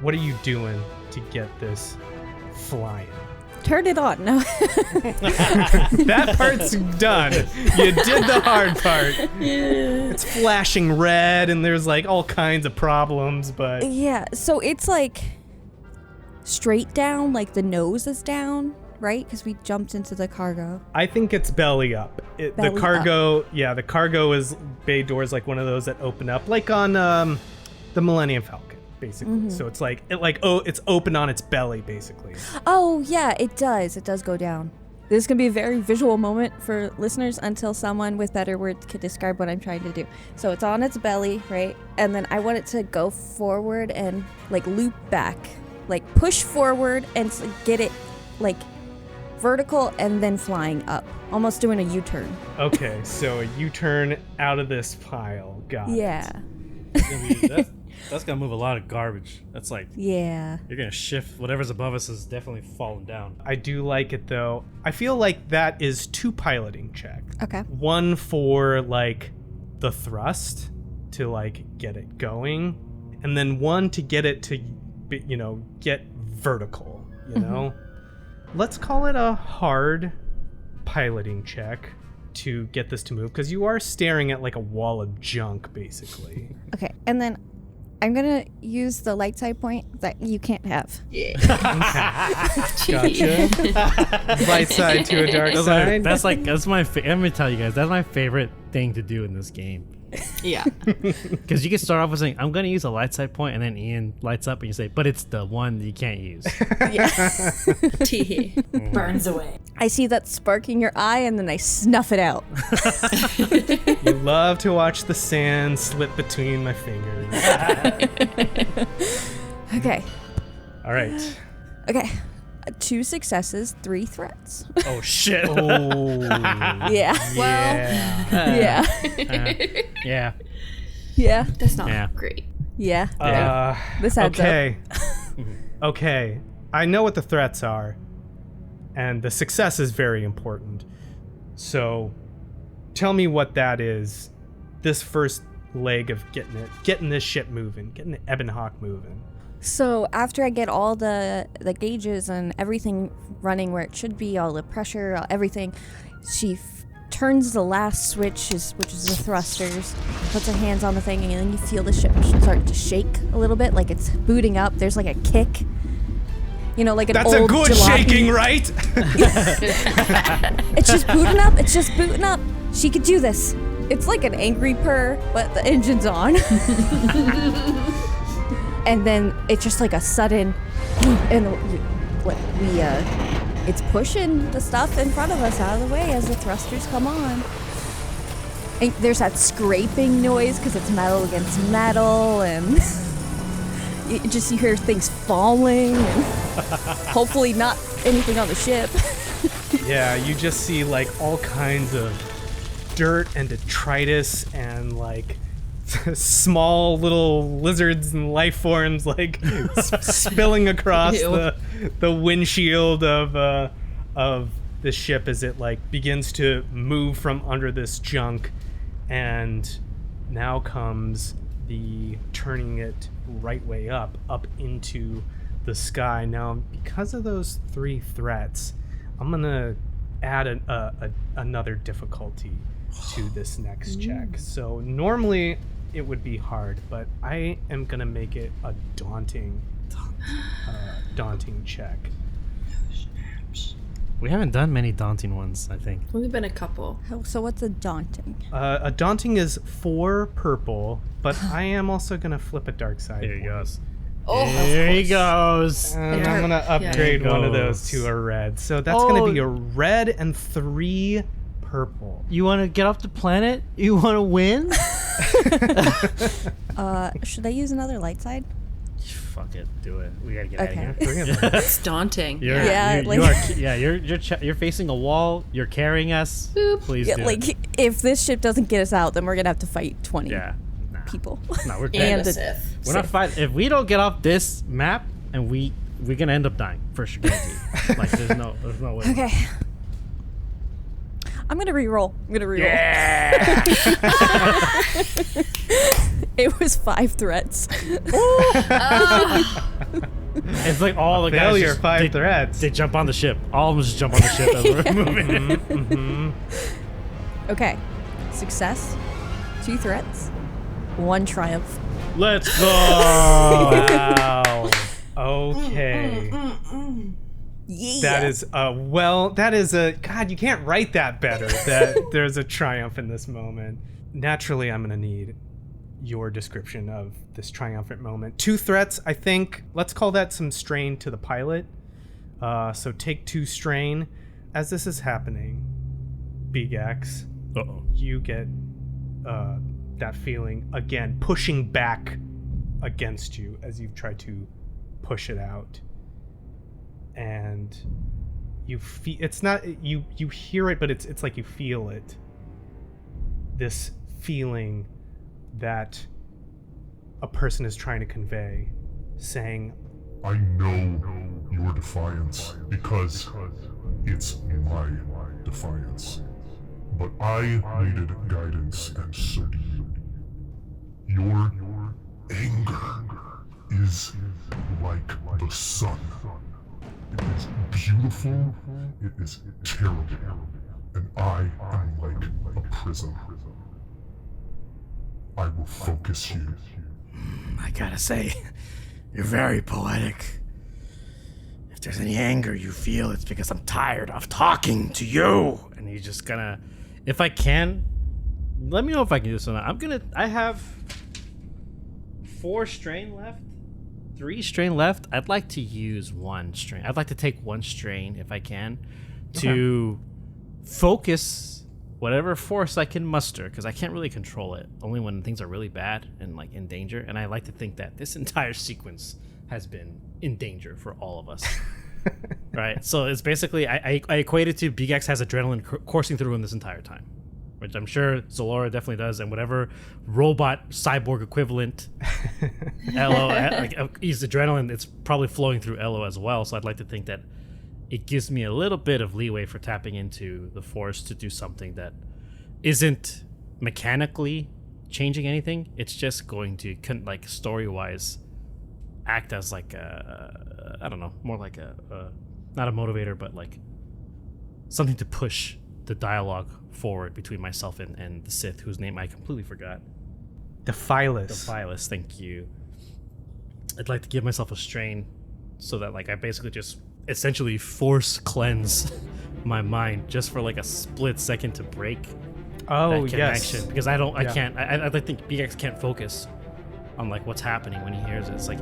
S1: what are you doing to get this flying?
S4: Turn it on. No.
S1: That part's done. You did the hard part. It's flashing red and there's like all kinds of problems, but
S4: Yeah, so it's like straight down, like the nose is down, right? Because we jumped into the cargo.
S1: I think it's belly up.
S4: Belly
S1: the cargo, yeah, the cargo is bay doors, like one of those that open up, like on the Millennium Falcon, basically.
S4: Mm-hmm.
S1: So it's like it's open on its belly, basically.
S4: Oh, yeah, it does. It does go down. This is going to be a very visual moment for listeners until someone with better words could describe what I'm trying to do. So it's on its belly, right? And then I want it to go forward and like loop back, like push forward and get it like vertical and then flying up, almost doing a U-turn.
S1: Okay, so a U-turn out of this pile. Got it.
S4: Yeah.
S3: That's gonna move a lot of garbage. That's like,
S4: Yeah.
S3: you're gonna shift whatever's above us is definitely falling down.
S1: I do like it though. I feel like that is 2 piloting checks.
S4: Okay.
S1: One for like the thrust to like get it going, and then one to get it to get vertical, Let's call it a hard piloting check to get this to move, because you are staring at like a wall of junk basically.
S4: Okay. And then I'm going to use the light side point that you can't have.
S1: Gotcha. Light side to a dark side.
S3: That's my I'm gonna tell you guys, that's my favorite thing to do in this game.
S2: Yeah.
S3: Because you can start off with saying, I'm going to use a light side point, and then Ian lights up and you say, but it's the one that you can't use.
S2: Tee.
S8: Burns away.
S4: I see that spark in your eye, and then I snuff it out.
S1: You love to watch the sand slip between my fingers.
S4: Okay.
S1: All right.
S4: Okay. 2 successes, 3 threats.
S3: Oh, shit.
S1: Oh.
S4: Yeah.
S1: Yeah.
S4: Yeah.
S3: Yeah.
S4: Yeah.
S2: That's not
S3: Yeah.
S2: great.
S4: Yeah. This adds
S1: okay. Okay. I know what the threats are, and the success is very important. So, tell me what that is. This first leg of getting this ship moving, getting the Ebon Hawk moving.
S4: So after I get all the gauges and everything running where it should be, all the pressure, everything, she turns the last switch, which is the thrusters, puts her hands on the thing, and then you feel the ship start to shake a little bit, like it's booting up. There's like a kick, you know, like an
S1: That's
S4: old
S1: a good
S4: jalopy.
S1: shaking, right?
S4: It's just booting up. It's just booting up. She could do this. It's like an angry purr, but the engine's on. And then it's just like a sudden, and it's pushing the stuff in front of us out of the way as the thrusters come on. And there's that scraping noise because it's metal against metal, and you hear things falling, and hopefully not anything on the ship.
S1: Yeah, you just see like all kinds of dirt and detritus and like small little lizards and life forms like spilling across the windshield of the ship as it like begins to move from under this junk, and now comes the turning it right way up into the sky. Now, because of those 3 threats, I'm gonna add another difficulty to this next check. So normally it would be hard, but I am gonna make it a daunting check.
S3: We haven't done many daunting ones, I think.
S2: Only been a couple.
S4: So what's a daunting?
S1: A daunting is 4 purple, but I am also gonna flip a dark side.
S3: Here he goes.
S2: Oh,
S3: Here he goes.
S1: And I'm gonna upgrade one of those to a red. So that's gonna be a red and 3 purple.
S3: You want to get off the planet? You want to win?
S4: Should I use another light side?
S3: Fuck it, do it. We gotta get out
S4: Okay.
S3: of here.
S2: It's daunting.
S3: You're facing a wall. You're carrying us.
S2: Boop.
S3: Please
S4: Yeah,
S3: do
S4: like
S3: it.
S4: if this ship doesn't get us out, then we're gonna have to fight 20
S3: Yeah. Nah.
S4: people.
S3: No, we're
S2: And
S3: dead.
S2: the Sith.
S3: We're not fighting. If we don't get off this map, and we're gonna end up dying for sure. Guaranteed. Like there's no way.
S4: Okay. I'm gonna re-roll.
S3: Yeah.
S4: It was 5 threats.
S3: It's like all the guys.
S1: Failure,
S3: just,
S1: 5 threats.
S3: They jump on the ship. All of them just jump on the ship as we're moving.
S4: Okay. Success. 2 threats. 1 triumph.
S3: Let's go.
S1: Wow. Okay.
S4: Yeah.
S1: That is God, you can't write that better. That there's a triumph in this moment. Naturally, I'm gonna need your description of this triumphant moment. 2 threats, I think. Let's call that some strain to the pilot. So take 2 strain. As this is happening, Beegax, you get that feeling again, pushing back against you as you've tried to push it out. And you feel it's not you hear it, but it's like you feel it. This feeling that a person is trying to convey, saying,
S5: I know your defiance because it's my defiance. But I needed guidance, and so do you. Your anger is like the sun. It is beautiful, it is terrible, and I am like a prism. I will focus you.
S3: I gotta say, you're very poetic. If there's any anger you feel, it's because I'm tired of talking to you. And he's just gonna, if I can, Let me know if I can do this or not. I have 4 strain left. 3 strain left. I'd like to use 1 strain. I'd like to take 1 strain if I can to focus whatever force I can muster, because I can't really control it. Only when things are really bad and like in danger. And I like to think that this entire sequence has been in danger for all of us. Right? So it's basically, I equate it to Beegax has adrenaline coursing through him this entire time, which I'm sure Xelora definitely does, and whatever robot cyborg equivalent Elo, like he's adrenaline, it's probably flowing through Elo as well. So I'd like to think that it gives me a little bit of leeway for tapping into the Force to do something that isn't mechanically changing anything. It's just going to, like, story-wise, act as like a, I don't know, more like a not a motivator, but like something to push the dialogue forward between myself and the Sith, whose name I completely forgot.
S1: Dephilus.
S3: Thank you. I'd like to give myself a strain so that like I basically just essentially force cleanse my mind just for like a split second to break that connection. Because I think Beegax can't focus on like what's happening when he hears it. It's like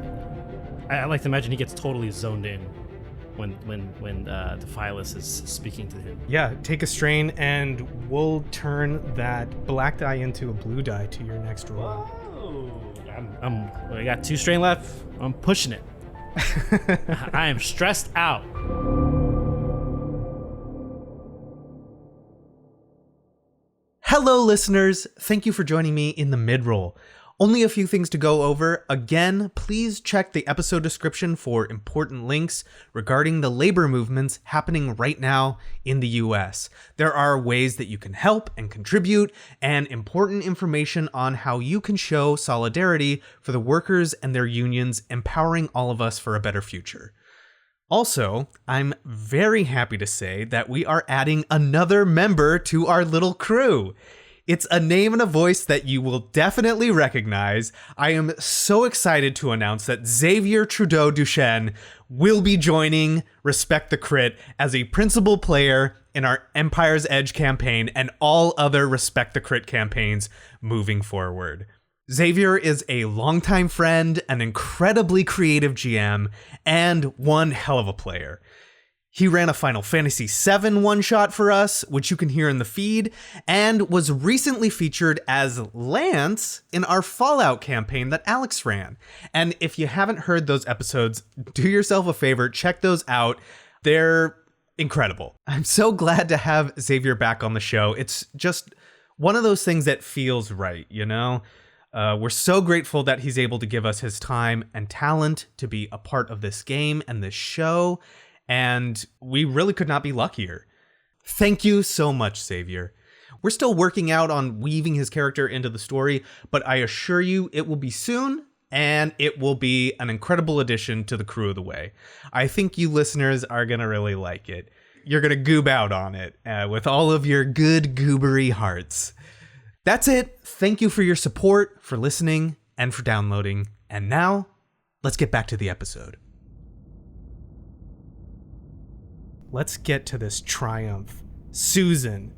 S3: I like to imagine he gets totally zoned in when Dephilus is speaking to him.
S1: Yeah, take a strain and we'll turn that black die into a blue die to your next roll.
S3: Whoa. I got 2 strain left. I'm pushing it. I am stressed out.
S1: Hello, listeners. Thank you for joining me in the mid-roll. Only a few things to go over. Again, please check the episode description for important links regarding the labor movements happening right now in the US. There are ways that you can help and contribute, and important information on how you can show solidarity for the workers and their unions, empowering all of us for a better future. Also, I'm very happy to say that we are adding another member to our little crew. It's a name and a voice that you will definitely recognize. I am so excited to announce that Xavier Trudeau Duchesne will be joining Respect the Crit as a principal player in our Empire's Edge campaign and all other Respect the Crit campaigns moving forward. Xavier is a longtime friend, an incredibly creative GM, and one hell of a player. He ran a Final Fantasy VII one-shot for us, which you can hear in the feed, and was recently featured as Lance in our Fallout campaign that Alex ran. And if you haven't heard those episodes, do yourself a favor, check those out. They're incredible. I'm so glad to have Xavier back on the show. It's just one of those things that feels right, you know? We're so grateful that he's able to give us his time and talent to be a part of this game and this show. And we really could not be luckier. Thank you so much, Xavier. We're still working out on weaving his character into the story, but I assure you it will be soon, and it will be an incredible addition to the Crew of the Way. I think you listeners are going to really like it. You're going to goob out on it with all of your good goobery hearts. That's it. Thank you for your support, for listening, and for downloading. And now, let's get back to the episode. Let's get to this triumph. Susan,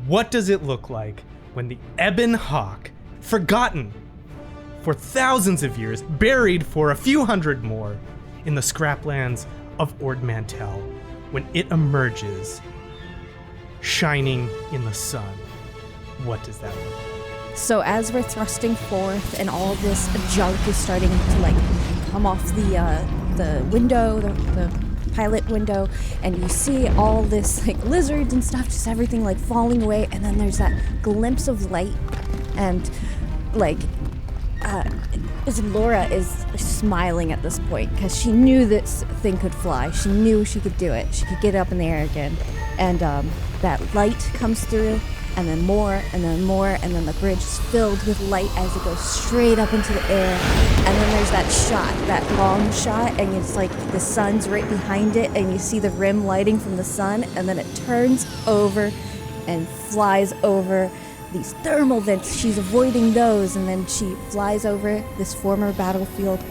S1: what does it look like when the Ebon Hawk, forgotten for thousands of years, buried for a few hundred more in the Scraplands of Ord Mantell, when it emerges, shining in the sun? What does that look like?
S4: So as we're thrusting forth and all this junk is starting to like come off the window, the pilot window, and you see all this like lizards and stuff, just everything like falling away, and then there's that glimpse of light, and like Laura is smiling at this point because she knew this thing could fly. She knew she could do it. She could get up in the air again, and that light comes through, and then more, and then more, and then the bridge is filled with light as it goes straight up into the air. And then there's that shot, that long shot, and it's like the sun's right behind it, and you see the rim lighting from the sun, and then it turns over and flies over these thermal vents. She's avoiding those, and then she flies over this former battlefield,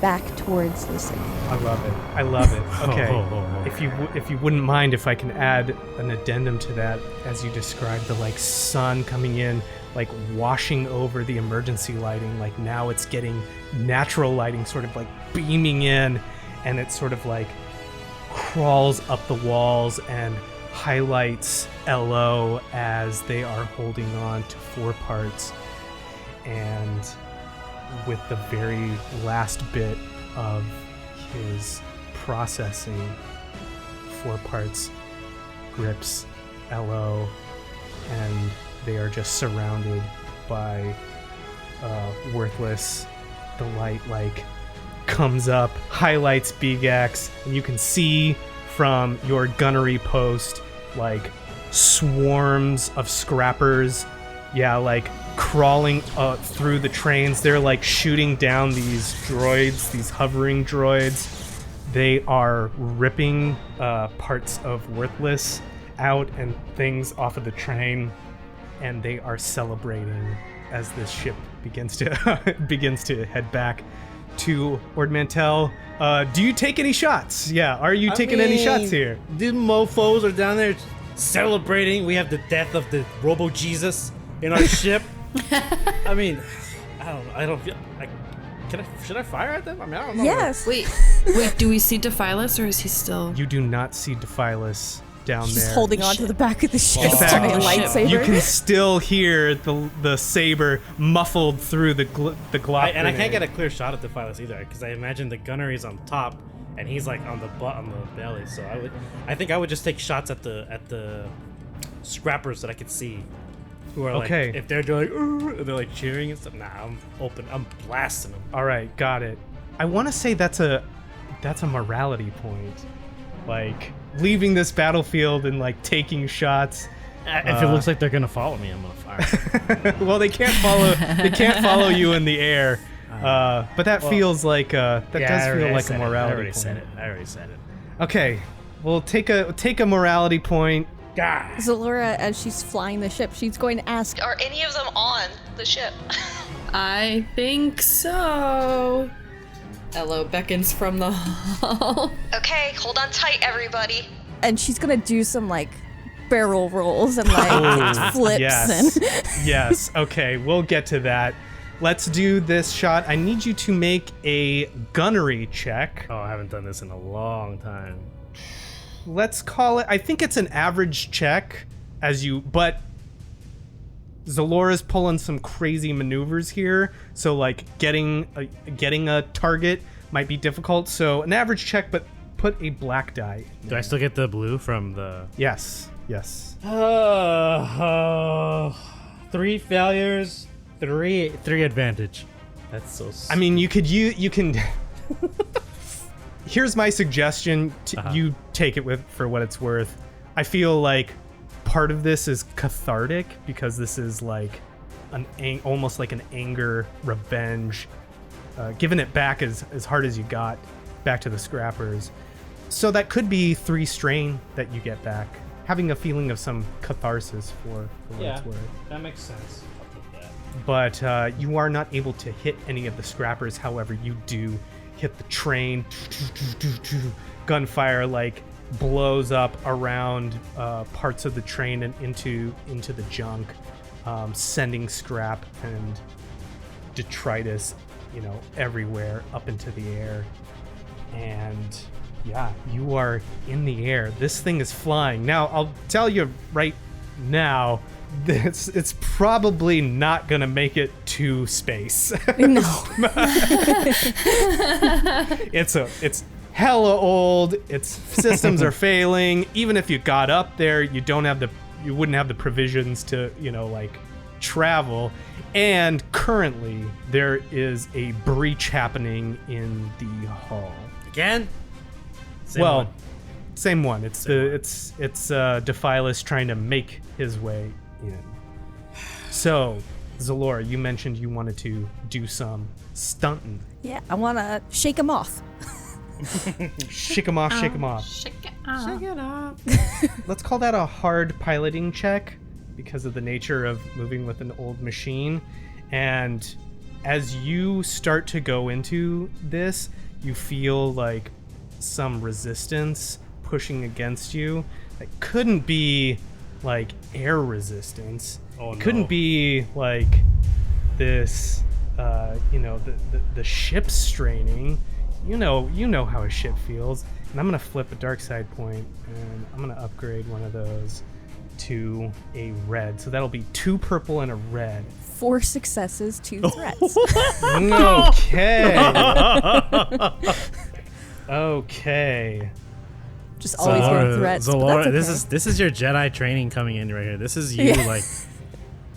S4: back towards the city.
S1: I love it. I love it. Okay. If you wouldn't mind if I can add an addendum to that, as you described the like sun coming in, like washing over the emergency lighting, like now it's getting natural lighting sort of like beaming in, and it sort of like crawls up the walls and highlights LO as they are holding on to 4 parts. And with the very last bit of his processing, 4 parts grips LO, and they are just surrounded by Worthless. The light like comes up, highlights Beegax, and you can see from your gunnery post like swarms of scrappers, like crawling through the trains. They're like shooting down these droids, these hovering droids. They are ripping parts of Worthless out and things off of the train, and they are celebrating as this ship begins to head back to Ord Mantell. Do you take any shots? Are you taking any shots here?
S3: These mofos are down there celebrating. We have the death of the Robo Jesus in our ship. I mean, I don't feel like. Should I fire at them? I mean, I don't know.
S4: Yes.
S2: Wait, do we see Dephilus, or is he still?
S1: You do not see Dephilus down
S4: She's
S1: there.
S4: holding on to the back of the ship.
S1: In fact,
S4: giant lightsaber.
S1: you can still hear the saber muffled through the glop.
S3: And I can't get a clear shot at Dephilus either, because I imagine the gunnery's on top, and he's like on the belly. So I think I would just take shots at the scrappers that I could see, who are like, if they're doing, they're like cheering and stuff. Nah, I'm blasting them.
S1: All right, got it. I want to say that's a morality point, like leaving this battlefield and like taking shots.
S3: If it looks like they're gonna follow me, I'm gonna fire.
S1: Well, they can't follow. They can't follow you in the air. But that feels like does feel like a morality point.
S3: I already said it.
S1: Okay, well take a morality point.
S4: Xelora, as she's flying the ship, she's going to ask,
S6: Are any of them on the ship?
S2: I think so. Hello beckons from the hall.
S6: Okay, hold on tight, everybody.
S4: and she's going to do some like barrel rolls and like flips.
S1: Yes. Okay, we'll get to that. Let's do this shot. I need you to make a gunnery check.
S3: Oh, I haven't done this in a long time.
S1: Let's call it, I think it's an average check but Xelora's pulling some crazy maneuvers here. So like getting a target might be difficult. So an average check, but put a black die.
S3: Do I still get the blue from the...
S1: Yes.
S3: 3 failures, 3 advantage. That's so
S1: I mean, you can here's my suggestion you take it for what it's worth. I feel like part of this is cathartic because this is like almost like an anger revenge, giving it back as hard as you got back to the scrappers. So that could be 3 strain that you get back, having a feeling of some catharsis for what it's worth.
S3: That makes sense. I'll take that.
S1: But you are not able to hit any of the scrappers. However, you do hit the train. Gunfire like blows up around parts of the train and into the junk, sending scrap and detritus, everywhere up into the air. And yeah, you are in the air. This thing is flying. Now, I'll tell you right now, it's probably not gonna make it to space.
S4: No.
S1: It's hella old. Its systems are failing. Even if you got up there, you wouldn't have the provisions to, travel. And currently there is a breach happening in the hull.
S3: Again?
S1: Same one. It's Dephilus trying to make his way in. So, Xelora, you mentioned you wanted to do some stunting.
S4: Yeah, I want to shake him off.
S1: Shake him off.
S2: Shake it off.
S3: Shake it up.
S1: Let's call that a hard piloting check because of the nature of moving with an old machine. And as you start to go into this, you feel like some resistance pushing against you. It couldn't be like air resistance.
S3: Oh,
S1: it couldn't be like this, the ship straining. You know how a ship feels. And I'm gonna flip a dark side point, and I'm gonna upgrade one of those to a red. So that'll be 2 purple and a red.
S4: 4 successes, 2 threats.
S1: Okay. Okay.
S4: Just always getting threats.
S3: Xelora,
S4: but that's okay.
S3: this is your Jedi training coming in right here. This is you like.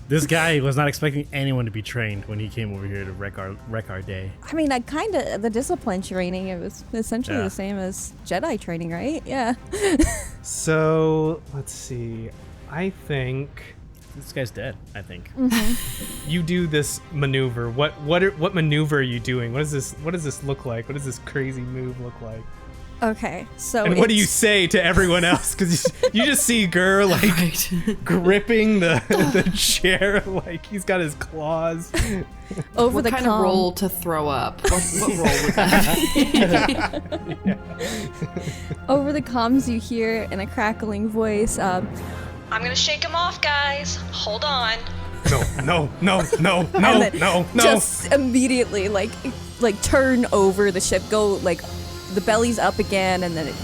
S3: This guy was not expecting anyone to be trained when he came over here to wreck our day.
S4: I mean, the discipline training, it was essentially the same as Jedi training, right? Yeah.
S1: So let's see. I think
S3: This guy's dead, I think.
S1: you do this maneuver. What maneuver are you doing? What does this look like? What does this crazy move look like?
S4: Okay, so
S1: And what do you say to everyone else? Because you just see Gur like gripping the chair, like he's got his claws.
S4: over
S2: What
S4: the
S2: kind of roll to throw up? What roll would that be?
S4: Over the comms, you hear in a crackling voice,
S6: I'm gonna shake him off, guys. Hold on.
S1: No.
S4: and then just immediately like turn over the ship, go like the belly's up again, and then it,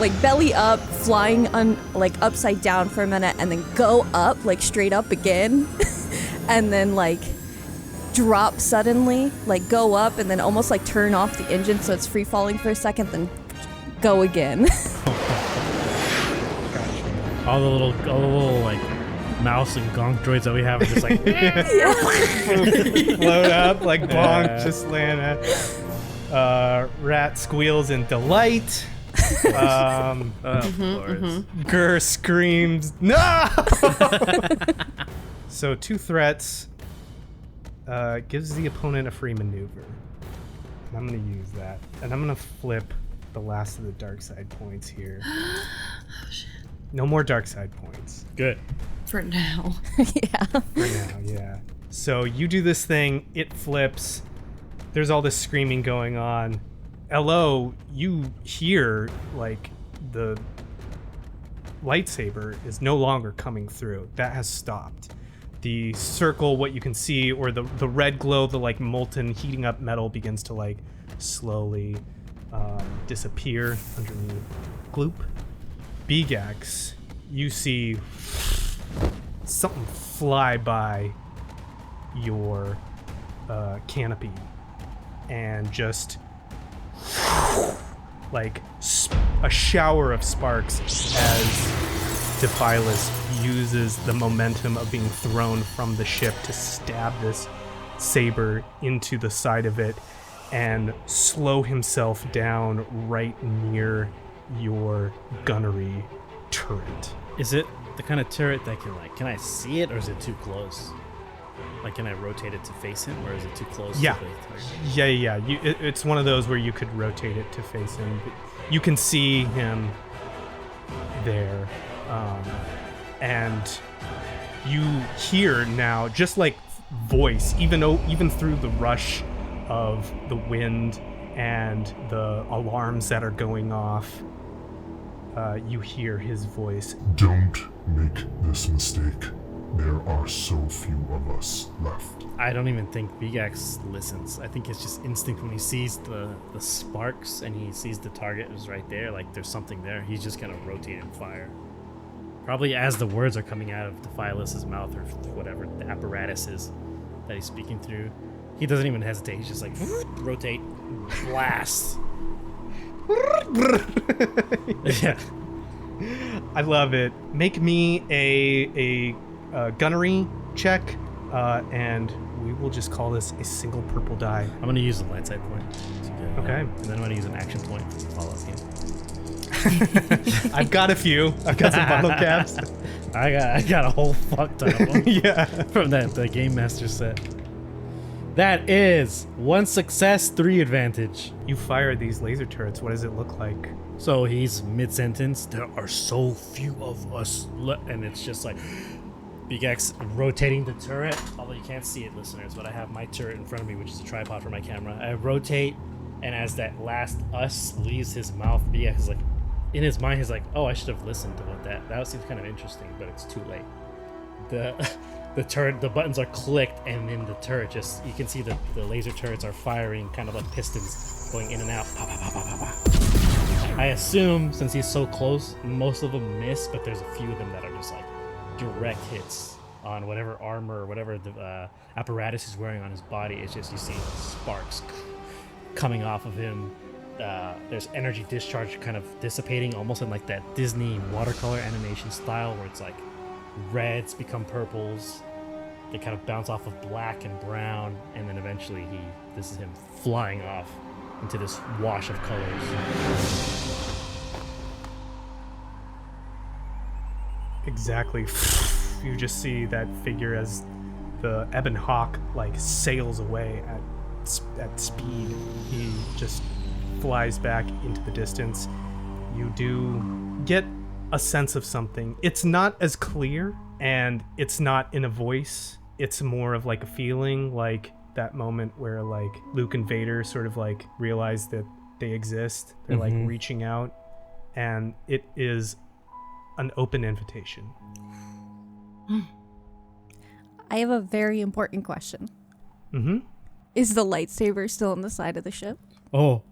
S4: like belly up, flying like upside down for a minute, and then go up like straight up again, and then like drop suddenly, like go up, and then almost like turn off the engine so it's free falling for a second, then go again.
S3: All the little like mouse and gonk droids that we have are just like
S1: float up like bonk, just land at. Rat squeals in delight. Gur screams, no! So 2 threats gives the opponent a free maneuver. And I'm going to use that. And I'm going to flip the last of the dark side points here.
S2: Oh, shit.
S1: No more dark side points.
S3: good.
S2: For now.
S4: Yeah.
S1: For now, yeah. So you do this thing, it flips. There's all this screaming going on. Hello, you hear like the lightsaber is no longer coming through. That has stopped. The circle, what you can see, or the red glow, the like molten heating up metal begins to like slowly disappear underneath. Gloop. Beegax, you see something fly by your canopy and just like a shower of sparks as DeFilis uses the momentum of being thrown from the ship to stab this saber into the side of it and slow himself down right near your gunnery turret.
S3: Is it the kind of turret that can I see it, or is it too close? Like, can I rotate it to face him, or is it too close?
S1: Yeah.
S3: To the target?
S1: Yeah. It's one of those where you could rotate it to face him. But you can see him there. And you hear now, just like voice, even through the rush of the wind and the alarms that are going off, you hear his voice.
S5: Don't make this mistake. There are so few of us left.
S3: I don't even think Beegax listens. I think it's just instinct when he sees the sparks and he sees the target is right there, like there's something there. He's just gonna rotate and fire. Probably as the words are coming out of DeFilis' mouth or whatever the apparatus is that he's speaking through. He doesn't even hesitate. He's just like, rotate, blast. Yeah.
S1: I love it. Make me a gunnery check, and we will just call this a single purple die.
S3: I'm gonna use the light side point.
S1: Okay.
S3: And then I'm gonna use an action point to follow up game.
S1: I've got a few. I've got some bottle caps.
S3: I got a whole fuck ton of them.
S1: Yeah.
S3: From the Game Master set. That is 1 success, 3 advantage.
S1: You fire these laser turrets. What does it look like?
S3: So he's mid-sentence. There are so few of us, and it's just like, Beegax rotating the turret, although you can't see it, listeners, but I have my turret in front of me, which is a tripod for my camera. I rotate, and as that last us leaves his mouth, Beegax is like, in his mind, he's like, oh, I should have listened to what that seems kind of interesting, but it's too late. The turret, the buttons are clicked, and then the turret just, you can see the laser turrets are firing kind of like pistons going in and out. Pow, pow, pow, pow, pow, pow. I assume, since he's so close, most of them miss, but there's a few of them that are just like direct hits on whatever armor or whatever the apparatus he's wearing on his body. It's just, you see sparks coming off of him. There's energy discharge kind of dissipating, almost in like that Disney watercolor animation style, where it's like reds become purples, they kind of bounce off of black and brown, and then eventually this is him flying off into this wash of colors.
S1: Exactly. You just see that figure as the Ebon Hawk like sails away at speed. He just flies back into the distance. You do get a sense of something. It's not as clear, and it's not in a voice. It's more of like a feeling, like that moment where like Luke and Vader sort of like realize that they exist. They're like reaching out, and it is an open invitation.
S4: I have a very important question.
S1: Mm-hmm.
S4: Is the lightsaber still on the side of the ship?
S3: Oh.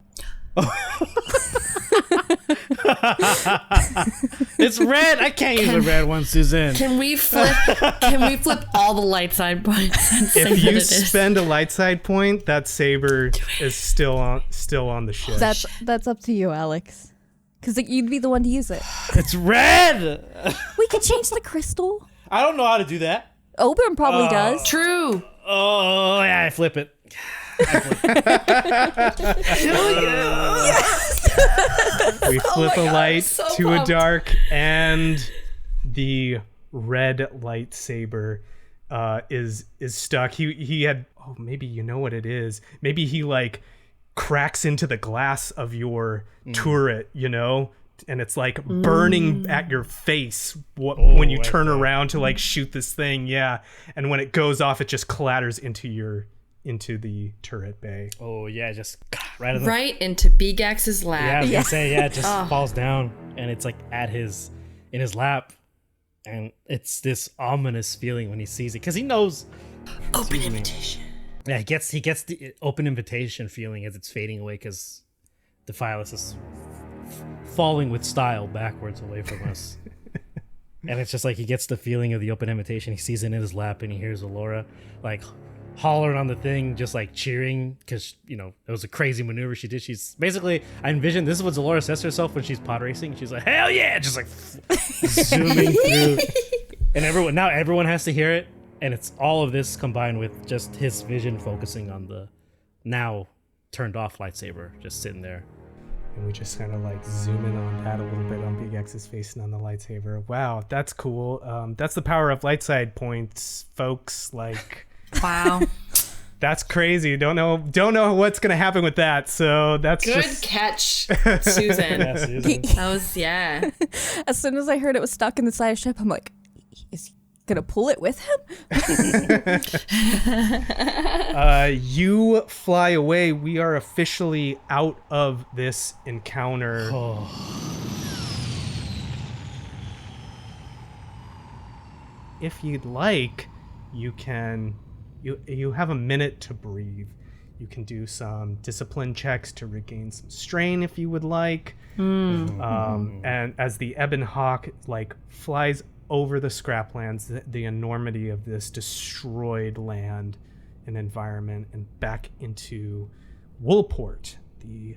S3: It's red. I can't use a red one, Suzanne.
S2: Can we flip all the light side points and say
S1: If
S2: that
S1: you
S2: it is?
S1: spend a light side point, that saber is still on the ship.
S4: That's up to you, Alex. Because you'd be the one to use it.
S3: It's red.
S4: We could change the crystal.
S3: I don't know how to do that.
S4: Oberon probably does.
S2: True.
S3: Oh yeah, I flip it.
S1: We flip a light
S2: so
S1: to
S2: pumped.
S1: a dark, and the red lightsaber is stuck. He had, oh, maybe you know what it is. Maybe he like cracks into the glass of your turret, you know, and it's like burning at your face when you turn around to like shoot this thing. Yeah, and when it goes off, it just clatters into the turret bay.
S3: Oh yeah, just
S2: Right into Beegax's lap.
S3: Yeah, I was gonna say, yeah, it just falls down, and it's like in his lap, and it's this ominous feeling when he sees it, because he knows.
S2: Open invitation.
S3: Yeah, he gets the open invitation feeling as it's fading away, because the Phyllis is falling with style backwards away from us. And it's just like he gets the feeling of the open invitation. He sees it in his lap, and he hears Xelora like hollering on the thing, just like cheering, because you know it was a crazy maneuver she did. She's basically, I envision this is what Xelora says to herself when she's pod racing. She's like, hell yeah, just like zooming through, and everyone has to hear it, and it's all of this combined with just his vision focusing on the now turned off lightsaber just sitting there.
S1: And we just kind of like zoom in on that a little bit on Beegax's face and on the lightsaber. Wow, that's cool. That's the power of light side points, folks. Like,
S2: Wow.
S1: that's crazy. Don't know what's gonna happen with that. So that's
S2: Good
S1: just
S2: catch, Susan.
S3: Yeah, Susan.
S2: That was, yeah.
S4: As soon as I heard it was stuck in the side of the ship, I'm like, is he gonna pull it with him?
S1: You fly away. We are officially out of this encounter. If you'd like, you can. You have a minute to breathe. You can do some discipline checks to regain some strain if you would like. And as the Ebon Hawk like flies over the Scraplands, the enormity of this destroyed land and environment, and back into Woolport, the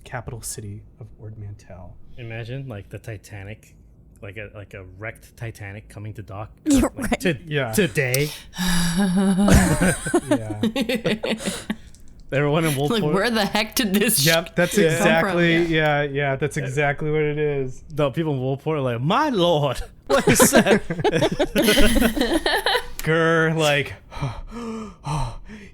S1: capital city of Ord Mantell.
S3: Imagine like the Titanic, like a wrecked Titanic coming to dock.
S4: You're
S3: like,
S4: right.
S3: Today.
S1: Yeah.
S3: Everyone in Woolport.
S2: Like, where the heck did this
S1: Yep, that's
S2: come from?
S1: exactly. Yeah, that's exactly what it is.
S3: The people in Woolport are like, my lord, what is that?
S1: Grr, like,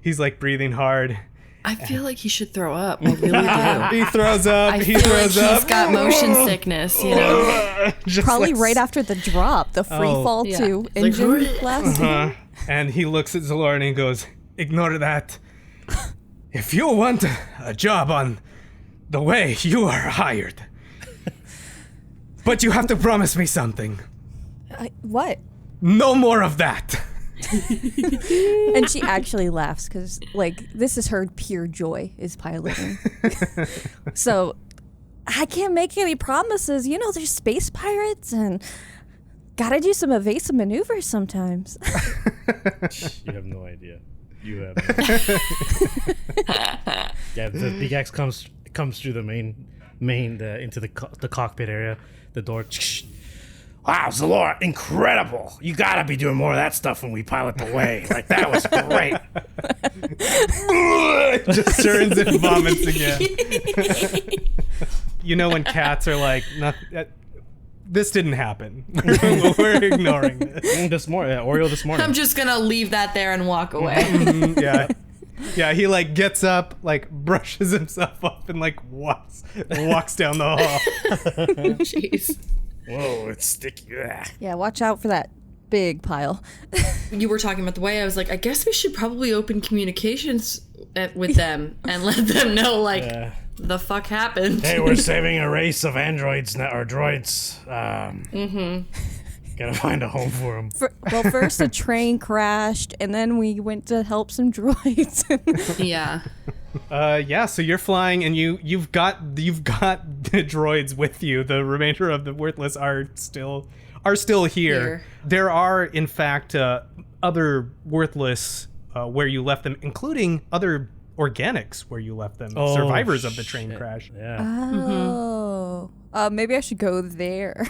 S1: he's like breathing hard,
S2: I feel like he should throw up. I really do.
S1: He throws up.
S2: I feel like he's got motion sickness, you know?
S1: Just
S4: Probably
S1: like
S4: right after the drop, the free fall
S2: Yeah.
S4: to
S2: It's like,
S4: engine blast.
S1: And he looks at Xelora and he goes, "Ignore that. If you want a job on the way, you are hired. But you have to promise me something.
S4: What?
S1: No more of that."
S4: And she actually laughs because, like, this is her pure joy is piloting. So I can't make any promises. You know, there's space pirates and gotta do some evasive maneuvers sometimes.
S3: You have no idea. You have. Yeah, the Beegax comes through the main into the cockpit area. The door. Wow, Xelora, incredible! You gotta be doing more of that stuff when we pilot the way. Like, that was great.
S1: Just turns and vomits again. You know when cats are like, this didn't happen. We're ignoring this.
S3: Oreo this morning.
S2: I'm just gonna leave that there and walk away.
S1: Yeah. Yeah, he like gets up, like brushes himself up and like walks down the hall.
S2: Jeez.
S3: Whoa, it's sticky. Ugh.
S4: Yeah, watch out for that big pile.
S2: You were talking about the way. I was like, I guess we should probably open communications with them and let them know, like, the fuck happened.
S3: Hey, we're saving a race of androids or droids. Gotta find a home for them.
S4: Well, first a train crashed, and then we went to help some droids.
S2: Yeah.
S1: Yeah, so you're flying and you've got the droids with you. The remainder of the worthless are still here. There are in fact other worthless where you left them, including other organics where you left them, survivors of the train crash.
S3: Yeah.
S4: Oh. Maybe I should go there.